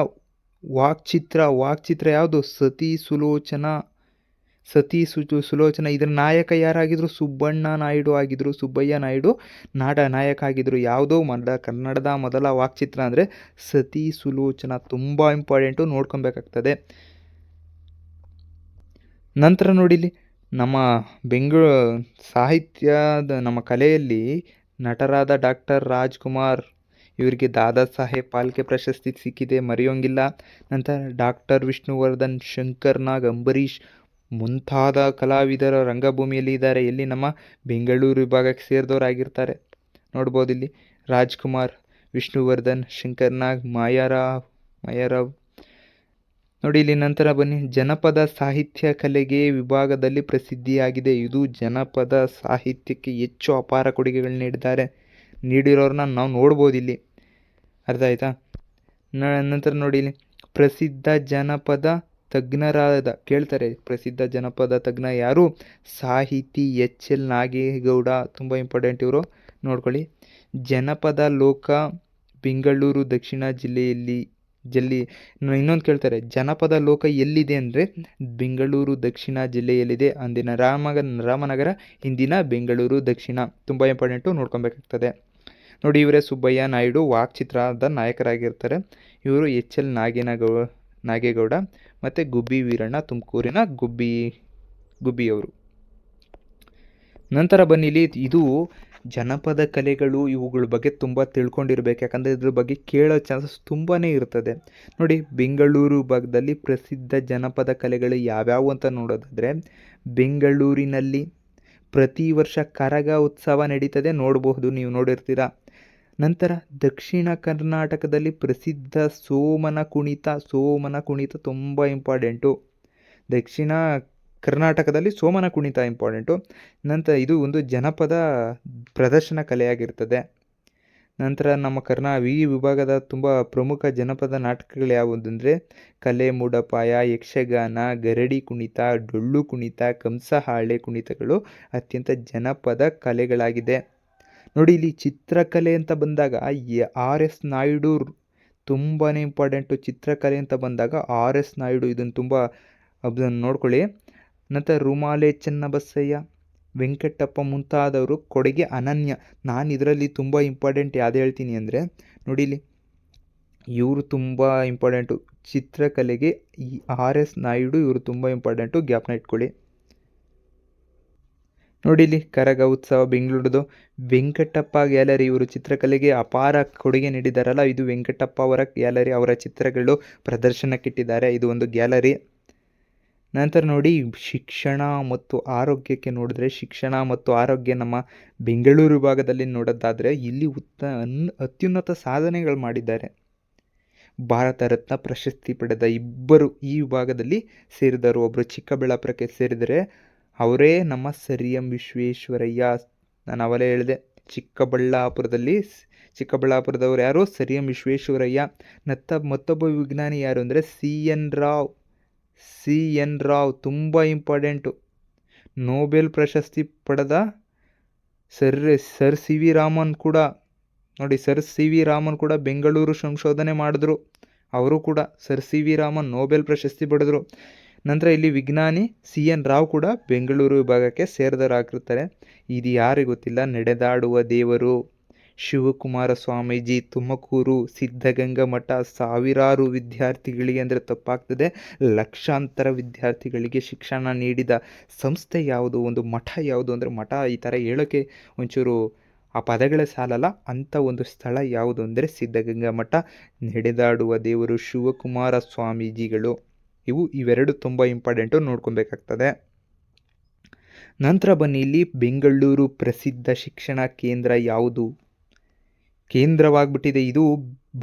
ವಾಕ್ಚಿತ್ರ ಯಾವುದು? ಸತಿ ಸುಲೋಚನಾ. ಇದರ ನಾಯಕ ಯಾರಾಗಿದ್ರು? ಸುಬ್ಬಯ್ಯ ನಾಯ್ಡು ನಾಯಕ ಆಗಿದ್ರು. ಯಾವುದೋ ಕನ್ನಡದ ಮೊದಲ ವಾಕ್ಚಿತ್ರ ಅಂದರೆ ಸತಿ ಸುಲೋಚನಾ. ತುಂಬ ಇಂಪಾರ್ಟೆಂಟು, ನೋಡ್ಕೊಬೇಕಾಗ್ತದೆ. ನಂತರ ನೋಡಿಲಿ ನಮ್ಮ ಸಾಹಿತ್ಯದ ನಮ್ಮ ಕಲೆಯಲ್ಲಿ ನಟರಾದ ಡಾಕ್ಟರ್ ರಾಜ್ಕುಮಾರ್, ಇವರಿಗೆ ದಾದಾ ಸಾಹೇಬ್ ಫಾಲ್ಕೆ ಪ್ರಶಸ್ತಿ ಸಿಕ್ಕಿದೆ, ಮರೆಯೋಂಗಿಲ್ಲ. ನಂತರ ಡಾಕ್ಟರ್ ವಿಷ್ಣುವರ್ಧನ್, ಶಂಕರ್ ನಾಗ್, ಅಂಬರೀಷ್ ಮುಂತಾದ ಕಲಾವಿದರ ರಂಗಭೂಮಿಯಲ್ಲಿ ಇದ್ದಾರೆ. ಎಲ್ಲಿ ನಮ್ಮ ಬೆಂಗಳೂರು ವಿಭಾಗಕ್ಕೆ ಸೇರಿದವರಾಗಿರ್ತಾರೆ. ನೋಡ್ಬೋದು ಇಲ್ಲಿ ರಾಜ್ಕುಮಾರ್, ವಿಷ್ಣುವರ್ಧನ್, ಶಂಕರ್ ನಾಗ್, ಮಾಯಾರಾವ್. ನೋಡಿ ಇಲ್ಲಿ ನಂತರ ಬನ್ನಿ, ಜನಪದ ಸಾಹಿತ್ಯ ಕಲೆಗೆ ವಿಭಾಗದಲ್ಲಿ ಪ್ರಸಿದ್ಧಿಯಾಗಿದೆ. ಇದು ಜನಪದ ಸಾಹಿತ್ಯಕ್ಕೆ ಹೆಚ್ಚು ಅಪಾರ ಕೊಡುಗೆಗಳು ನೀಡಿರೋರನ್ನ ನಾವು ನೋಡ್ಬೋದು ಇಲ್ಲಿ. ಅರ್ಥ ಆಯ್ತಾ? ನಂತರ ನೋಡಿ ಇಲ್ಲಿ ಪ್ರಸಿದ್ಧ ಜನಪದ ತಜ್ಞರಾದ ಕೇಳ್ತಾರೆ. ಪ್ರಸಿದ್ಧ ಜನಪದ ತಜ್ಞ ಯಾರು? ಸಾಹಿತಿ HL ನಾಗೇಗೌಡ. ತುಂಬ ಇಂಪಾರ್ಟೆಂಟ್ ಇವರು, ನೋಡ್ಕೊಳ್ಳಿ. ಜನಪದ ಲೋಕ ಬೆಂಗಳೂರು ದಕ್ಷಿಣ ಜಿಲ್ಲೆಯಲ್ಲಿ ಇನ್ನೊಂದು ಕೇಳ್ತಾರೆ, ಜನಪದ ಲೋಕ ಎಲ್ಲಿದೆ ಅಂದರೆ ಬೆಂಗಳೂರು ದಕ್ಷಿಣ ಜಿಲ್ಲೆಯಲ್ಲಿದೆ. ಅಂದಿನ ರಾಮನಗರ, ಇಂದಿನ ಬೆಂಗಳೂರು ದಕ್ಷಿಣ. ತುಂಬ ಇಂಪಾರ್ಟೆಂಟು, ನೋಡ್ಕೊಬೇಕಾಗ್ತದೆ. ನೋಡಿ, ಇವರೇ ಸುಬ್ಬಯ್ಯ ನಾಯ್ಡು ವಾಕ್ಚಿತ್ರದ ನಾಯಕರಾಗಿರ್ತಾರೆ. ಇವರು HL ನಾಗೇಗೌಡ ಮತ್ತು ಗುಬ್ಬಿ ವೀರಣ್ಣ, ತುಮಕೂರಿನ ಗುಬ್ಬಿಯವರು. ನಂತರ ಬನ್ನಿಲಿ, ಇದು ಜನಪದ ಕಲೆಗಳು, ಇವುಗಳ ಬಗ್ಗೆ ತುಂಬ ತಿಳ್ಕೊಂಡಿರ್ಬೇಕು. ಯಾಕಂದರೆ ಇದ್ರ ಬಗ್ಗೆ ಕೇಳೋ ಚಾನ್ಸಸ್ ತುಂಬಾ ಇರ್ತದೆ. ನೋಡಿ, ಬೆಂಗಳೂರು ಭಾಗದಲ್ಲಿ ಪ್ರಸಿದ್ಧ ಜನಪದ ಕಲೆಗಳು ಯಾವ್ಯಾವು ಅಂತ ನೋಡೋದಾದರೆ, ಬೆಂಗಳೂರಿನಲ್ಲಿ ಪ್ರತಿ ವರ್ಷ ಕರಗ ಉತ್ಸವ ನಡೀತದೆ, ನೋಡಬಹುದು, ನೀವು ನೋಡಿರ್ತೀರ. ನಂತರ ದಕ್ಷಿಣ ಕರ್ನಾಟಕದಲ್ಲಿ ಪ್ರಸಿದ್ಧ ಸೋಮನ ಕುಣಿತ ತುಂಬ ಇಂಪಾರ್ಟೆಂಟು. ದಕ್ಷಿಣ ಕರ್ನಾಟಕದಲ್ಲಿ ಸೋಮನ ಕುಣಿತ ಇಂಪಾರ್ಟೆಂಟು. ನಂತರ ಇದು ಒಂದು ಜನಪದ ಪ್ರದರ್ಶನ ಕಲೆಯಾಗಿರ್ತದೆ. ನಂತರ ನಮ್ಮ ಈ ವಿಭಾಗದ ತುಂಬ ಪ್ರಮುಖ ಜನಪದ ನಾಟಕಗಳು ಯಾವುದಂದರೆ ಕಲೆ ಮೂಡಪಾಯ, ಯಕ್ಷಗಾನ, ಗರಡಿ ಕುಣಿತ, ಡೊಳ್ಳು ಕುಣಿತ, ಕಂಸಹಾಳೆ ಕುಣಿತಗಳು ಅತ್ಯಂತ ಜನಪದ ಕಲೆಗಳಾಗಿದೆ. ನೋಡಿ, ಇಲ್ಲಿ ಚಿತ್ರಕಲೆ ಅಂತ ಬಂದಾಗ ಆರ್.ಎಸ್. ನಾಯ್ಡು ತುಂಬಾ ಇಂಪಾರ್ಟೆಂಟು. ಚಿತ್ರಕಲೆ ಅಂತ ಬಂದಾಗ ಆರ್.ಎಸ್. ನಾಯ್ಡು ಇದನ್ನು ತುಂಬ ಅದನ್ನು ನೋಡ್ಕೊಳ್ಳಿ. ನಂತರ ರುಮಾಲೆ ಚೆನ್ನಬಸಯ್ಯ, ವೆಂಕಟಪ್ಪ ಮುಂತಾದವರು ಕೊಡುಗೆ ಅನನ್ಯ. ನಾನು ಇದರಲ್ಲಿ ತುಂಬ ಇಂಪಾರ್ಟೆಂಟ್ ಯಾವ್ದು ಹೇಳ್ತೀನಿ ಅಂದರೆ, ನೋಡಿ ಇಲ್ಲಿ ಇವರು ತುಂಬ ಇಂಪಾರ್ಟೆಂಟು ಚಿತ್ರಕಲೆಗೆ. ಈ ಆರ್.ಎಸ್. ನಾಯ್ಡು ಇವರು ತುಂಬ ಇಂಪಾರ್ಟೆಂಟು, ಜ್ಞಾಪನ ಇಟ್ಕೊಳ್ಳಿ. ನೋಡಿ ಇಲ್ಲಿ ಕರಗ ಉತ್ಸವ ಬೆಂಗಳೂರದು ವೆಂಕಟಪ್ಪ ಗ್ಯಾಲರಿ, ಇವರು ಚಿತ್ರಕಲೆಗೆ ಅಪಾರ ಕೊಡುಗೆ ನೀಡಿದಾರಲ್ಲ, ಇದು ವೆಂಕಟಪ್ಪ ಅವರ ಗ್ಯಾಲರಿ. ಅವರ ಚಿತ್ರಗಳು ಪ್ರದರ್ಶನಕ್ಕಿಟ್ಟಿದ್ದಾರೆ. ಇದು ಒಂದು ಗ್ಯಾಲರಿ. ನಂತರ ನೋಡಿ, ಶಿಕ್ಷಣ ಮತ್ತು ಆರೋಗ್ಯಕ್ಕೆ ನೋಡಿದ್ರೆ, ಶಿಕ್ಷಣ ಮತ್ತು ಆರೋಗ್ಯ ನಮ್ಮ ಬೆಂಗಳೂರು ವಿಭಾಗದಲ್ಲಿ ನೋಡೋದಾದರೆ ಇಲ್ಲಿ ಅತ್ಯುನ್ನತ ಸಾಧನೆಗಳು ಮಾಡಿದ್ದಾರೆ. ಭಾರತ ರತ್ನ ಪ್ರಶಸ್ತಿ ಪಡೆದ ಇಬ್ಬರು ಈ ವಿಭಾಗದಲ್ಲಿ ಸೇರಿದರು. ಒಬ್ಬರು ಚಿಕ್ಕಬಳ್ಳಾಪುರಕ್ಕೆ ಸೇರಿದರೆ ಅವರೇ ನಮ್ಮ ಸರ್ ಎಂ ವಿಶ್ವೇಶ್ವರಯ್ಯ. ನಾನು ಅವಲೇ ಹೇಳಿದೆ, ಚಿಕ್ಕಬಳ್ಳಾಪುರದವರು ಯಾರು? Sir M Visvesvaraya. ಮತ್ತೊಬ್ಬ ವಿಜ್ಞಾನಿ ಯಾರು ಅಂದರೆ ಸಿ ಎನ್ ರಾವ್ ತುಂಬ ಇಂಪಾರ್ಟೆಂಟು. ನೊಬೆಲ್ ಪ್ರಶಸ್ತಿ ಪಡೆದ ಸರ್ ಸಿ ವಿ ರಾಮನ್ ಕೂಡ ನೋಡಿ, ಸರ್ ಸಿ ವಿ ರಾಮನ್ ಕೂಡ ಬೆಂಗಳೂರು ಸಂಶೋಧನೆ ಮಾಡಿದ್ರು. ಅವರು ಕೂಡ sir C V Raman Nobel ಪ್ರಶಸ್ತಿ ಪಡೆದರು. ನಂತರ ಇಲ್ಲಿ ವಿಜ್ಞಾನಿ ಸಿ ಎನ್ ರಾವ್ ಕೂಡ ಬೆಂಗಳೂರು ವಿಭಾಗಕ್ಕೆ ಸೇರಿದವರಾಗಿರ್ತಾರೆ. ಇದು ಯಾರಿಗೆ ಗೊತ್ತಿಲ್ಲ, ನಡೆದಾಡುವ ದೇವರು ಶಿವಕುಮಾರ ಸ್ವಾಮೀಜಿ, ತುಮಕೂರು ಸಿದ್ಧಗಂಗಾ ಮಠ. ಸಾವಿರಾರು ವಿದ್ಯಾರ್ಥಿಗಳಿಗೆ ಅಂದರೆ ತಪ್ಪಾಗ್ತದೆ, ಲಕ್ಷಾಂತರ ವಿದ್ಯಾರ್ಥಿಗಳಿಗೆ ಶಿಕ್ಷಣ ನೀಡಿದ ಸಂಸ್ಥೆ ಯಾವುದು, ಒಂದು ಮಠ ಯಾವುದು ಅಂದರೆ, ಮಠ ಈ ಥರ ಹೇಳೋಕ್ಕೆ ಒಂಚೂರು ಆ ಪದಗಳೇ ಸಾಲಲ್ಲ, ಅಂಥ ಒಂದು ಸ್ಥಳ ಯಾವುದು ಅಂದರೆ ಸಿದ್ಧಗಂಗಾ ಮಠ, ನಡೆದಾಡುವ ದೇವರು ಶಿವಕುಮಾರ ಸ್ವಾಮೀಜಿಗಳು. ಇವೆರಡು ತುಂಬ ಇಂಪಾರ್ಟೆಂಟು, ನೋಡ್ಕೊಬೇಕಾಗ್ತದೆ. ನಂತರ ಬನ್ನಿ, ಇಲ್ಲಿ ಬೆಂಗಳೂರು ಪ್ರಸಿದ್ಧ ಶಿಕ್ಷಣ ಕೇಂದ್ರ ಯಾವುದು? ಕೇಂದ್ರವಾಗಿಬಿಟ್ಟಿದೆ ಇದು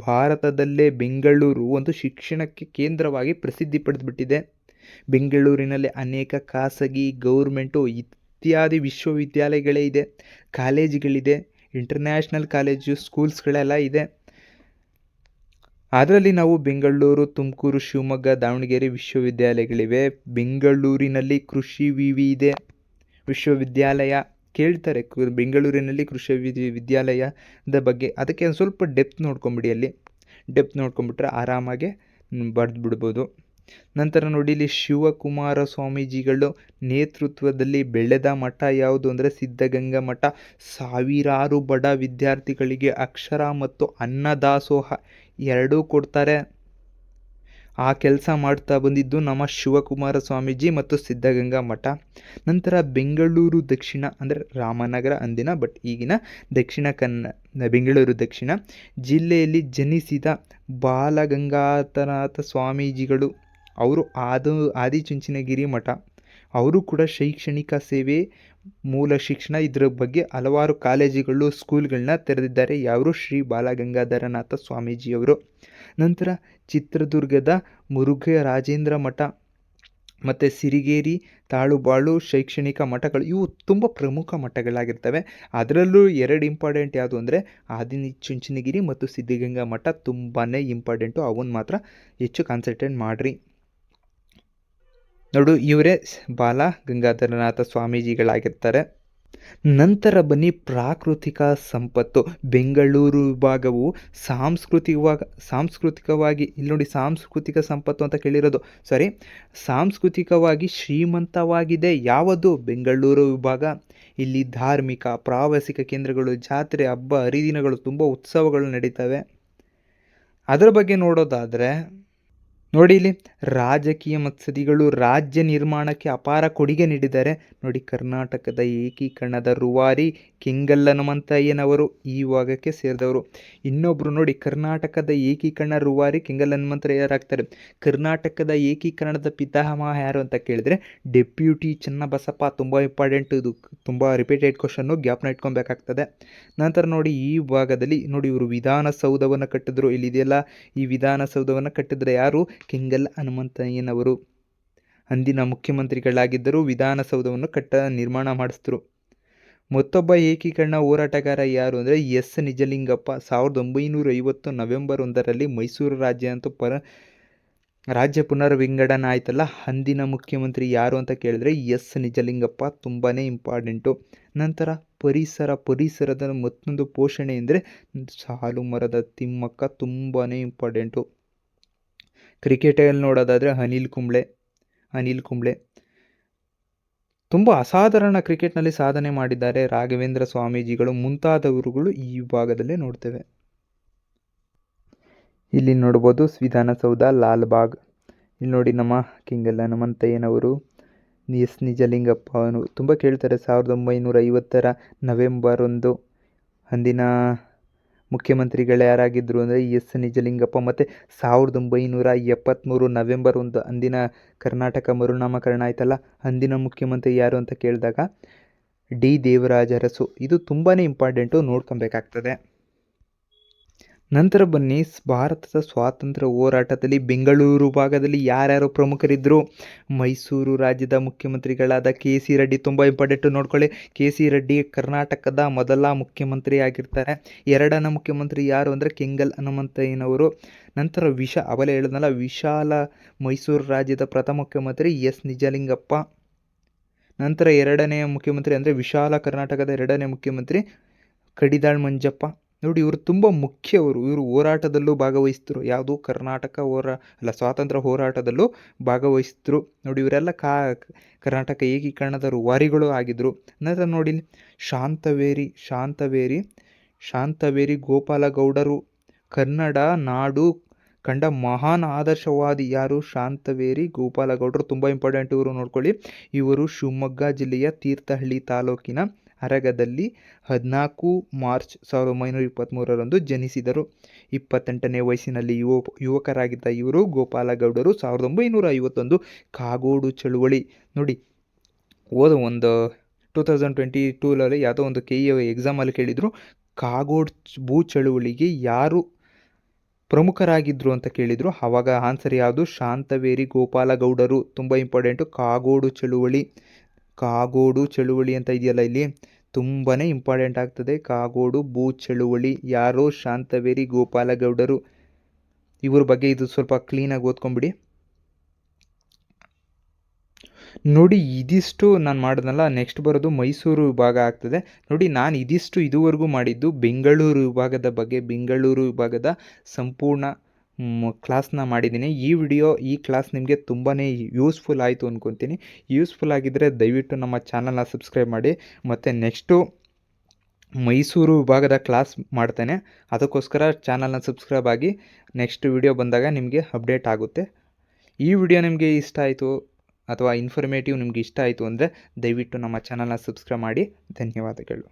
ಭಾರತದಲ್ಲೇ. ಬೆಂಗಳೂರು ಒಂದು ಶಿಕ್ಷಣಕ್ಕೆ ಕೇಂದ್ರವಾಗಿ ಪ್ರಸಿದ್ಧಿ ಪಡೆದುಬಿಟ್ಟಿದೆ. ಬೆಂಗಳೂರಿನಲ್ಲಿ ಅನೇಕ ಖಾಸಗಿ, ಗೌರ್ಮೆಂಟು ಇತ್ಯಾದಿ ವಿಶ್ವವಿದ್ಯಾಲಯಗಳೇ ಇದೆ, ಕಾಲೇಜುಗಳಿದೆ, ಇಂಟರ್ನ್ಯಾಷನಲ್ ಕಾಲೇಜು, ಸ್ಕೂಲ್ಸ್ಗಳೆಲ್ಲ ಇದೆ. ಅದರಲ್ಲಿ ನಾವು ಬೆಂಗಳೂರು, ತುಮಕೂರು, ಶಿವಮೊಗ್ಗ, ದಾವಣಗೆರೆ ವಿಶ್ವವಿದ್ಯಾಲಯಗಳಿವೆ. ಬೆಂಗಳೂರಿನಲ್ಲಿ ಕೃಷಿ ಇದೆ ವಿಶ್ವವಿದ್ಯಾಲಯ. ಕೇಳ್ತಾರೆ ಬೆಂಗಳೂರಿನಲ್ಲಿ ಕೃಷಿ ವಿದ್ಯಾಲಯದ ಬಗ್ಗೆ. ಅದಕ್ಕೆ ಒಂದು ಸ್ವಲ್ಪ ಡೆಪ್ತ್ ನೋಡ್ಕೊಂಬಿಡಿ. ಅಲ್ಲಿ ಡೆಪ್ತ್ ನೋಡ್ಕೊಂಬಿಟ್ರೆ ಆರಾಮಾಗೆ ಬರೆದು ಬಿಡ್ಬೋದು. ನಂತರ ನೋಡಿ, ಇಲ್ಲಿ ಶಿವಕುಮಾರ ಸ್ವಾಮೀಜಿಗಳು ನೇತೃತ್ವದಲ್ಲಿ ಬೆಳೆದ ಮಠ ಯಾವುದು ಅಂದರೆ ಸಿದ್ಧಗಂಗಾ ಮಠ. ಸಾವಿರಾರು ಬಡ ವಿದ್ಯಾರ್ಥಿಗಳಿಗೆ ಅಕ್ಷರ ಮತ್ತು ಅನ್ನದಾಸೋಹ ಎರಡೂ ಕೊಡ್ತಾರೆ. ಆ ಕೆಲಸ ಮಾಡ್ತಾ ಬಂದಿದ್ದು ನಮ್ಮ ಶಿವಕುಮಾರ ಸ್ವಾಮೀಜಿ ಮತ್ತು ಸಿದ್ಧಗಂಗಾ ಮಠ. ನಂತರ ಬೆಂಗಳೂರು ದಕ್ಷಿಣ ಅಂದರೆ ರಾಮನಗರ ಅಂದಿನ, ಬಟ್ ಈಗಿನ ದಕ್ಷಿಣ ಬೆಂಗಳೂರು ದಕ್ಷಿಣ ಜಿಲ್ಲೆಯಲ್ಲಿ ಜನಿಸಿದ ಬಾಲಗಂಗಾಧರನಾಥ ಸ್ವಾಮೀಜಿಗಳು. ಅವರು ಆದಿಚುಂಚನಗಿರಿ ಮಠ. ಅವರು ಕೂಡ ಶೈಕ್ಷಣಿಕ ಸೇವೆ, ಮೂಲ ಶಿಕ್ಷಣ ಇದರ ಬಗ್ಗೆ ಹಲವಾರು ಕಾಲೇಜುಗಳು, ಸ್ಕೂಲ್ಗಳನ್ನ ತೆರೆದಿದ್ದಾರೆ. ಯಾರು? ಶ್ರೀ ಬಾಲಗಂಗಾಧರನಾಥ ಸ್ವಾಮೀಜಿಯವರು. ನಂತರ ಚಿತ್ರದುರ್ಗದ ಮುರುಘರಾಜೇಂದ್ರ ಮಠ ಮತ್ತು ಸಿರಿಗೇರಿ, ತಾಳುಬಾಳು ಶೈಕ್ಷಣಿಕ ಮಠಗಳು, ಇವು ತುಂಬ ಪ್ರಮುಖ ಮಠಗಳಾಗಿರ್ತವೆ. ಅದರಲ್ಲೂ ಎರಡು ಇಂಪಾರ್ಟೆಂಟ್ ಯಾವುದು ಅಂದರೆ ಆದಿಚುಂಚನಗಿರಿ ಮತ್ತು ಸಿದ್ಧಗಂಗಾ ಮಠ ತುಂಬಾ ಇಂಪಾರ್ಟೆಂಟು. ಅವನ್ನ ಮಾತ್ರ ಹೆಚ್ಚು ಕಾನ್ಸಂಟ್ರೇಟ್ ಮಾಡಿರಿ. ನೋಡು, ಇವರೇ ಬಾಲಗಂಗಾಧರನಾಥ ಸ್ವಾಮೀಜಿಗಳಾಗಿರ್ತಾರೆ. ನಂತರ ಬನ್ನಿ, ಪ್ರಾಕೃತಿಕ ಸಂಪತ್ತು. ಬೆಂಗಳೂರು ವಿಭಾಗವು ಸಾಂಸ್ಕೃತಿಕವಾಗಿ ಇಲ್ಲಿ ನೋಡಿ, ಸಾಂಸ್ಕೃತಿಕ ಸಂಪತ್ತು ಅಂತ ಕೇಳಿರೋದು, ಸಾರಿ, ಸಾಂಸ್ಕೃತಿಕವಾಗಿ ಶ್ರೀಮಂತವಾಗಿದೆ. ಯಾವುದು? ಬೆಂಗಳೂರು ವಿಭಾಗ. ಇಲ್ಲಿ ಧಾರ್ಮಿಕ, ಪ್ರಾವಾಸಿಕ ಕೇಂದ್ರಗಳು, ಜಾತ್ರೆ, ಹಬ್ಬ ಹರಿದಿನಗಳು, ತುಂಬ ಉತ್ಸವಗಳು ನಡೀತವೆ. ಅದರ ಬಗ್ಗೆ ನೋಡೋದಾದರೆ ನೋಡಿ ಇಲ್ಲಿ ರಾಜಕೀಯ ಮತ್ಸದಿಗಳು ರಾಜ್ಯ ನಿರ್ಮಾಣಕ್ಕೆ ಅಪಾರ ಕೊಡುಗೆ ನೀಡಿದ್ದಾರೆ. ನೋಡಿ ಕರ್ನಾಟಕದ ಏಕೀಕರಣದ ರೂವಾರಿ ಕೆಂಗಲ್ ಹನುಮಂತಯ್ಯನವರು ಈ ವಿಭಾಗಕ್ಕೆ ಸೇರಿದವರು. ಇನ್ನೊಬ್ರು ನೋಡಿ ಕರ್ನಾಟಕದ ಏಕೀಕರಣ ರೂವಾರಿ ಕೆಂಗಲ್ ಹನುಮಂತಯ್ಯರಾಗ್ತಾರೆ. ಕರ್ನಾಟಕದ ಏಕೀಕರಣದ ಪಿತಾಮಹ ಯಾರು ಅಂತ ಕೇಳಿದ್ರೆ ಡೆಪ್ಯೂಟಿ ಚನ್ನಬಸಪ್ಪ. ತುಂಬ ಇಂಪಾರ್ಟೆಂಟ್, ಇದು ತುಂಬ ರಿಪೀಟೆಡ್ ಕ್ವಶನ್ನು, ಗ್ಯಾಪ್ನ ಇಟ್ಕೊಬೇಕಾಗ್ತದೆ. ನಂತರ ನೋಡಿ ಈ ಭಾಗದಲ್ಲಿ ನೋಡಿ ಇವರು ವಿಧಾನಸೌಧವನ್ನು ಕಟ್ಟಿದ್ರು. ಇಲ್ಲಿದೆಯಲ್ಲ, ಈ ವಿಧಾನಸೌಧವನ್ನು ಕಟ್ಟಿದ್ರೆ ಯಾರು? ಕೆಂಗಲ್ ಹನುಮಂತಯ್ಯನವರು. ಅಂದಿನ ಮುಖ್ಯಮಂತ್ರಿಗಳಾಗಿದ್ದರು, ವಿಧಾನಸೌಧವನ್ನು ನಿರ್ಮಾಣ ಮಾಡಿಸಿದ್ರು. ಮತ್ತೊಬ್ಬ ಏಕೀಕರಣ ಹೋರಾಟಗಾರ ಯಾರು ಅಂದರೆ ಎಸ್ ನಿಜಲಿಂಗಪ್ಪ. 1950 ನವೆಂಬರ್ 1ರಲ್ಲಿ ಮೈಸೂರು ರಾಜ್ಯ ಪುನರ್ವಿಂಗಡಣೆ ಆಯ್ತಲ್ಲ, ಅಂದಿನ ಮುಖ್ಯಮಂತ್ರಿ ಯಾರು ಅಂತ ಕೇಳಿದ್ರೆ ಎಸ್ ನಿಜಲಿಂಗಪ್ಪ. ತುಂಬಾ ಇಂಪಾರ್ಟೆಂಟು. ನಂತರ ಪರಿಸರದ ಮತ್ತೊಂದು ಪೋಷಣೆ ಅಂದರೆ ಸಾಲು ಮರದ ತಿಮ್ಮಕ್ಕ. ತುಂಬಾ ಇಂಪಾರ್ಟೆಂಟು. ಕ್ರಿಕೆಟಲ್ಲಿ ನೋಡೋದಾದರೆ ಅನಿಲ್ ಕುಂಬ್ಳೆ ತುಂಬ ಅಸಾಧಾರಣ ಕ್ರಿಕೆಟ್ನಲ್ಲಿ ಸಾಧನೆ ಮಾಡಿದ್ದಾರೆ. ರಾಘವೇಂದ್ರ ಸ್ವಾಮೀಜಿಗಳು ಮುಂತಾದವರುಗಳು ಈ ವಿಭಾಗದಲ್ಲೇ ನೋಡ್ತೇವೆ. ಇಲ್ಲಿ ನೋಡ್ಬೋದು ವಿಧಾನಸೌಧ, ಲಾಲ್ಬಾಗ್. ಇಲ್ಲಿ ನೋಡಿ ನಮ್ಮ ಕೆಂಗಲ್ ಹನುಮಂತಯ್ಯನವರು, ಎಸ್ ನಿಜಲಿಂಗಪ್ಪ ಅವನು ತುಂಬ ಕೇಳ್ತಾರೆ. 1950 ನವೆಂಬರ್ 1 ಅಂದಿನ ಮುಖ್ಯಮಂತ್ರಿಗಳು ಯಾರಾಗಿದ್ದರು ಅಂದರೆ ಎಸ್ ನಿಜಲಿಂಗಪ್ಪ. ಮತ್ತು 1973 ನವೆಂಬರ್ 1 ಅಂದಿನ ಕರ್ನಾಟಕ ಮರುನಾಮಕರಣ ಆಯ್ತಲ್ಲ, ಅಂದಿನ ಮುಖ್ಯಮಂತ್ರಿ ಯಾರು ಅಂತ ಕೇಳಿದಾಗ ಡಿ ದೇವರಾಜ ಅರಸು. ಇದು ತುಂಬಾ ಇಂಪಾರ್ಟೆಂಟು, ನೋಡ್ಕೊಬೇಕಾಗ್ತದೆ. ನಂತರ ಬನ್ನಿ, ಭಾರತದ ಸ್ವಾತಂತ್ರ್ಯ ಹೋರಾಟದಲ್ಲಿ ಬೆಂಗಳೂರು ಭಾಗದಲ್ಲಿ ಯಾರ್ಯಾರು ಪ್ರಮುಖರಿದ್ದರು? ಮೈಸೂರು ರಾಜ್ಯದ ಮುಖ್ಯಮಂತ್ರಿಗಳಾದ ಕೆ ಸಿ ರೆಡ್ಡಿ. ತುಂಬ ಇಂಪಾರ್ಟೆಂಟು, ನೋಡ್ಕೊಳ್ಳಿ. ಕೆ ಸಿ ರೆಡ್ಡಿ ಕರ್ನಾಟಕದ ಮೊದಲ ಮುಖ್ಯಮಂತ್ರಿ ಆಗಿರ್ತಾರೆ. ಎರಡನೇ ಮುಖ್ಯಮಂತ್ರಿ ಯಾರು ಅಂದರೆ ಕೆಂಗಲ್ ಹನುಮಂತಯ್ಯನವರು. ನಂತರ ಅವಲೇ ಹೇಳಿದ್ನಲ್ಲ, ವಿಶಾಲ ಮೈಸೂರು ರಾಜ್ಯದ ಪ್ರಥಮ ಮುಖ್ಯಮಂತ್ರಿ ಎಸ್ ನಿಜಲಿಂಗಪ್ಪ. ನಂತರ ಎರಡನೆಯ ಮುಖ್ಯಮಂತ್ರಿ ಅಂದರೆ ವಿಶಾಲ ಕರ್ನಾಟಕದ ಎರಡನೇ ಮುಖ್ಯಮಂತ್ರಿ ಕಡಿದಾಳ್ ಮಂಜಪ್ಪ. ನೋಡಿ ಇವರು ತುಂಬ ಮುಖ್ಯವರು. ಇವರು ಹೋರಾಟದಲ್ಲೂ ಭಾಗವಹಿಸಿದ್ರು. ಯಾವುದು? ಸ್ವಾತಂತ್ರ್ಯ ಹೋರಾಟದಲ್ಲೂ ಭಾಗವಹಿಸಿದ್ರು. ನೋಡಿ ಇವರೆಲ್ಲ ಕರ್ನಾಟಕ ಏಕೀಕರಣದ ರೂವಾರಿಗಳು ಆಗಿದ್ದರು. ನಂತರ ನೋಡಿ ಶಾಂತವೇರಿ ಗೋಪಾಲಗೌಡರು. ಕನ್ನಡ ನಾಡು ಕಂಡ ಮಹಾನ್ ಆದರ್ಶವಾದಿ ಯಾರು? ಶಾಂತವೇರಿ ಗೋಪಾಲಗೌಡರು. ತುಂಬ ಇಂಪಾರ್ಟೆಂಟ್, ಇವರು ನೋಡ್ಕೊಳ್ಳಿ. ಇವರು ಶಿವಮೊಗ್ಗ ಜಿಲ್ಲೆಯ ತೀರ್ಥಹಳ್ಳಿ ತಾಲೂಕಿನ ಅರಗದಲ್ಲಿ 14 ಮಾರ್ಚ್ 1923 ಜನಿಸಿದರು. 28ನೇ ವಯಸ್ಸಿನಲ್ಲಿ ಯುವಕರಾಗಿದ್ದ ಇವರು ಗೋಪಾಲಗೌಡರು 1951 ಕಾಗೋಡು ಚಳುವಳಿ. ನೋಡಿ ಒಂದು 2022 ಯಾವುದೋ ಒಂದು KE ಎಕ್ಸಾಮಲ್ಲಿ ಕೇಳಿದರು, ಕಾಗೋಡು ಭೂ ಚಳುವಳಿಗೆ ಯಾರು ಪ್ರಮುಖರಾಗಿದ್ದರು ಅಂತ ಕೇಳಿದರು. ಆವಾಗ ಆನ್ಸರ್ ಯಾವುದು? ಶಾಂತವೇರಿ ಗೋಪಾಲಗೌಡರು. ತುಂಬ ಇಂಪಾರ್ಟೆಂಟು. ಕಾಗೋಡು ಚಳುವಳಿ ಅಂತ ಇದೆಯಲ್ಲ, ಇಲ್ಲಿ ತುಂಬಾ ಇಂಪಾರ್ಟೆಂಟ್ ಆಗ್ತದೆ. ಕಾಗೋಡು ಭೂ ಚಳುವಳಿ ಯಾರು? ಶಾಂತವೇರಿ ಗೋಪಾಲಗೌಡರು. ಇವ್ರ ಬಗ್ಗೆ ಇದು ಸ್ವಲ್ಪ ಕ್ಲೀನಾಗಿ ಓದ್ಕೊಂಬಿಡಿ. ನೋಡಿ ಇದಿಷ್ಟು ನಾನು ಮಾಡಿದ್ನಲ್ಲ. ನೆಕ್ಸ್ಟ್ ಬರೋದು ಮೈಸೂರು ವಿಭಾಗ ಆಗ್ತದೆ. ನೋಡಿ ನಾನು ಇದುವರೆಗೂ ಮಾಡಿದ್ದು ಬೆಂಗಳೂರು ವಿಭಾಗದ ಬಗ್ಗೆ. ಬೆಂಗಳೂರು ವಿಭಾಗದ ಸಂಪೂರ್ಣ ಕ್ಲಾಸ್ನ ಮಾಡಿದ್ದೀನಿ. ಈ ಕ್ಲಾಸ್ ನಿಮಗೆ ತುಂಬಾ ಯೂಸ್ಫುಲ್ ಆಯಿತು ಅಂದ್ಕೊತೀನಿ. ಯೂಸ್ಫುಲ್ ಆಗಿದ್ದರೆ ದಯವಿಟ್ಟು ನಮ್ಮ ಚಾನಲ್ನ ಸಬ್ಸ್ಕ್ರೈಬ್ ಮಾಡಿ. ಮತ್ತು ನೆಕ್ಸ್ಟು ಮೈಸೂರು ವಿಭಾಗದ ಕ್ಲಾಸ್ ಮಾಡ್ತೇನೆ. ಅದಕ್ಕೋಸ್ಕರ ಚಾನಲ್ನ ಸಬ್ಸ್ಕ್ರೈಬ್ ಆಗಿ. ನೆಕ್ಸ್ಟ್ ವಿಡಿಯೋ ಬಂದಾಗ ನಿಮಗೆ ಅಪ್ಡೇಟ್ ಆಗುತ್ತೆ. ಈ ವಿಡಿಯೋ ನಿಮಗೆ ಇಷ್ಟ ಆಯಿತು ಅಥವಾ ಇನ್ಫಾರ್ಮೇಟಿವ್ ನಿಮಗೆ ಇಷ್ಟ ಆಯಿತು ಅಂದರೆ ದಯವಿಟ್ಟು ನಮ್ಮ ಚಾನಲ್ನ ಸಬ್ಸ್ಕ್ರೈಬ್ ಮಾಡಿ. ಧನ್ಯವಾದಗಳು.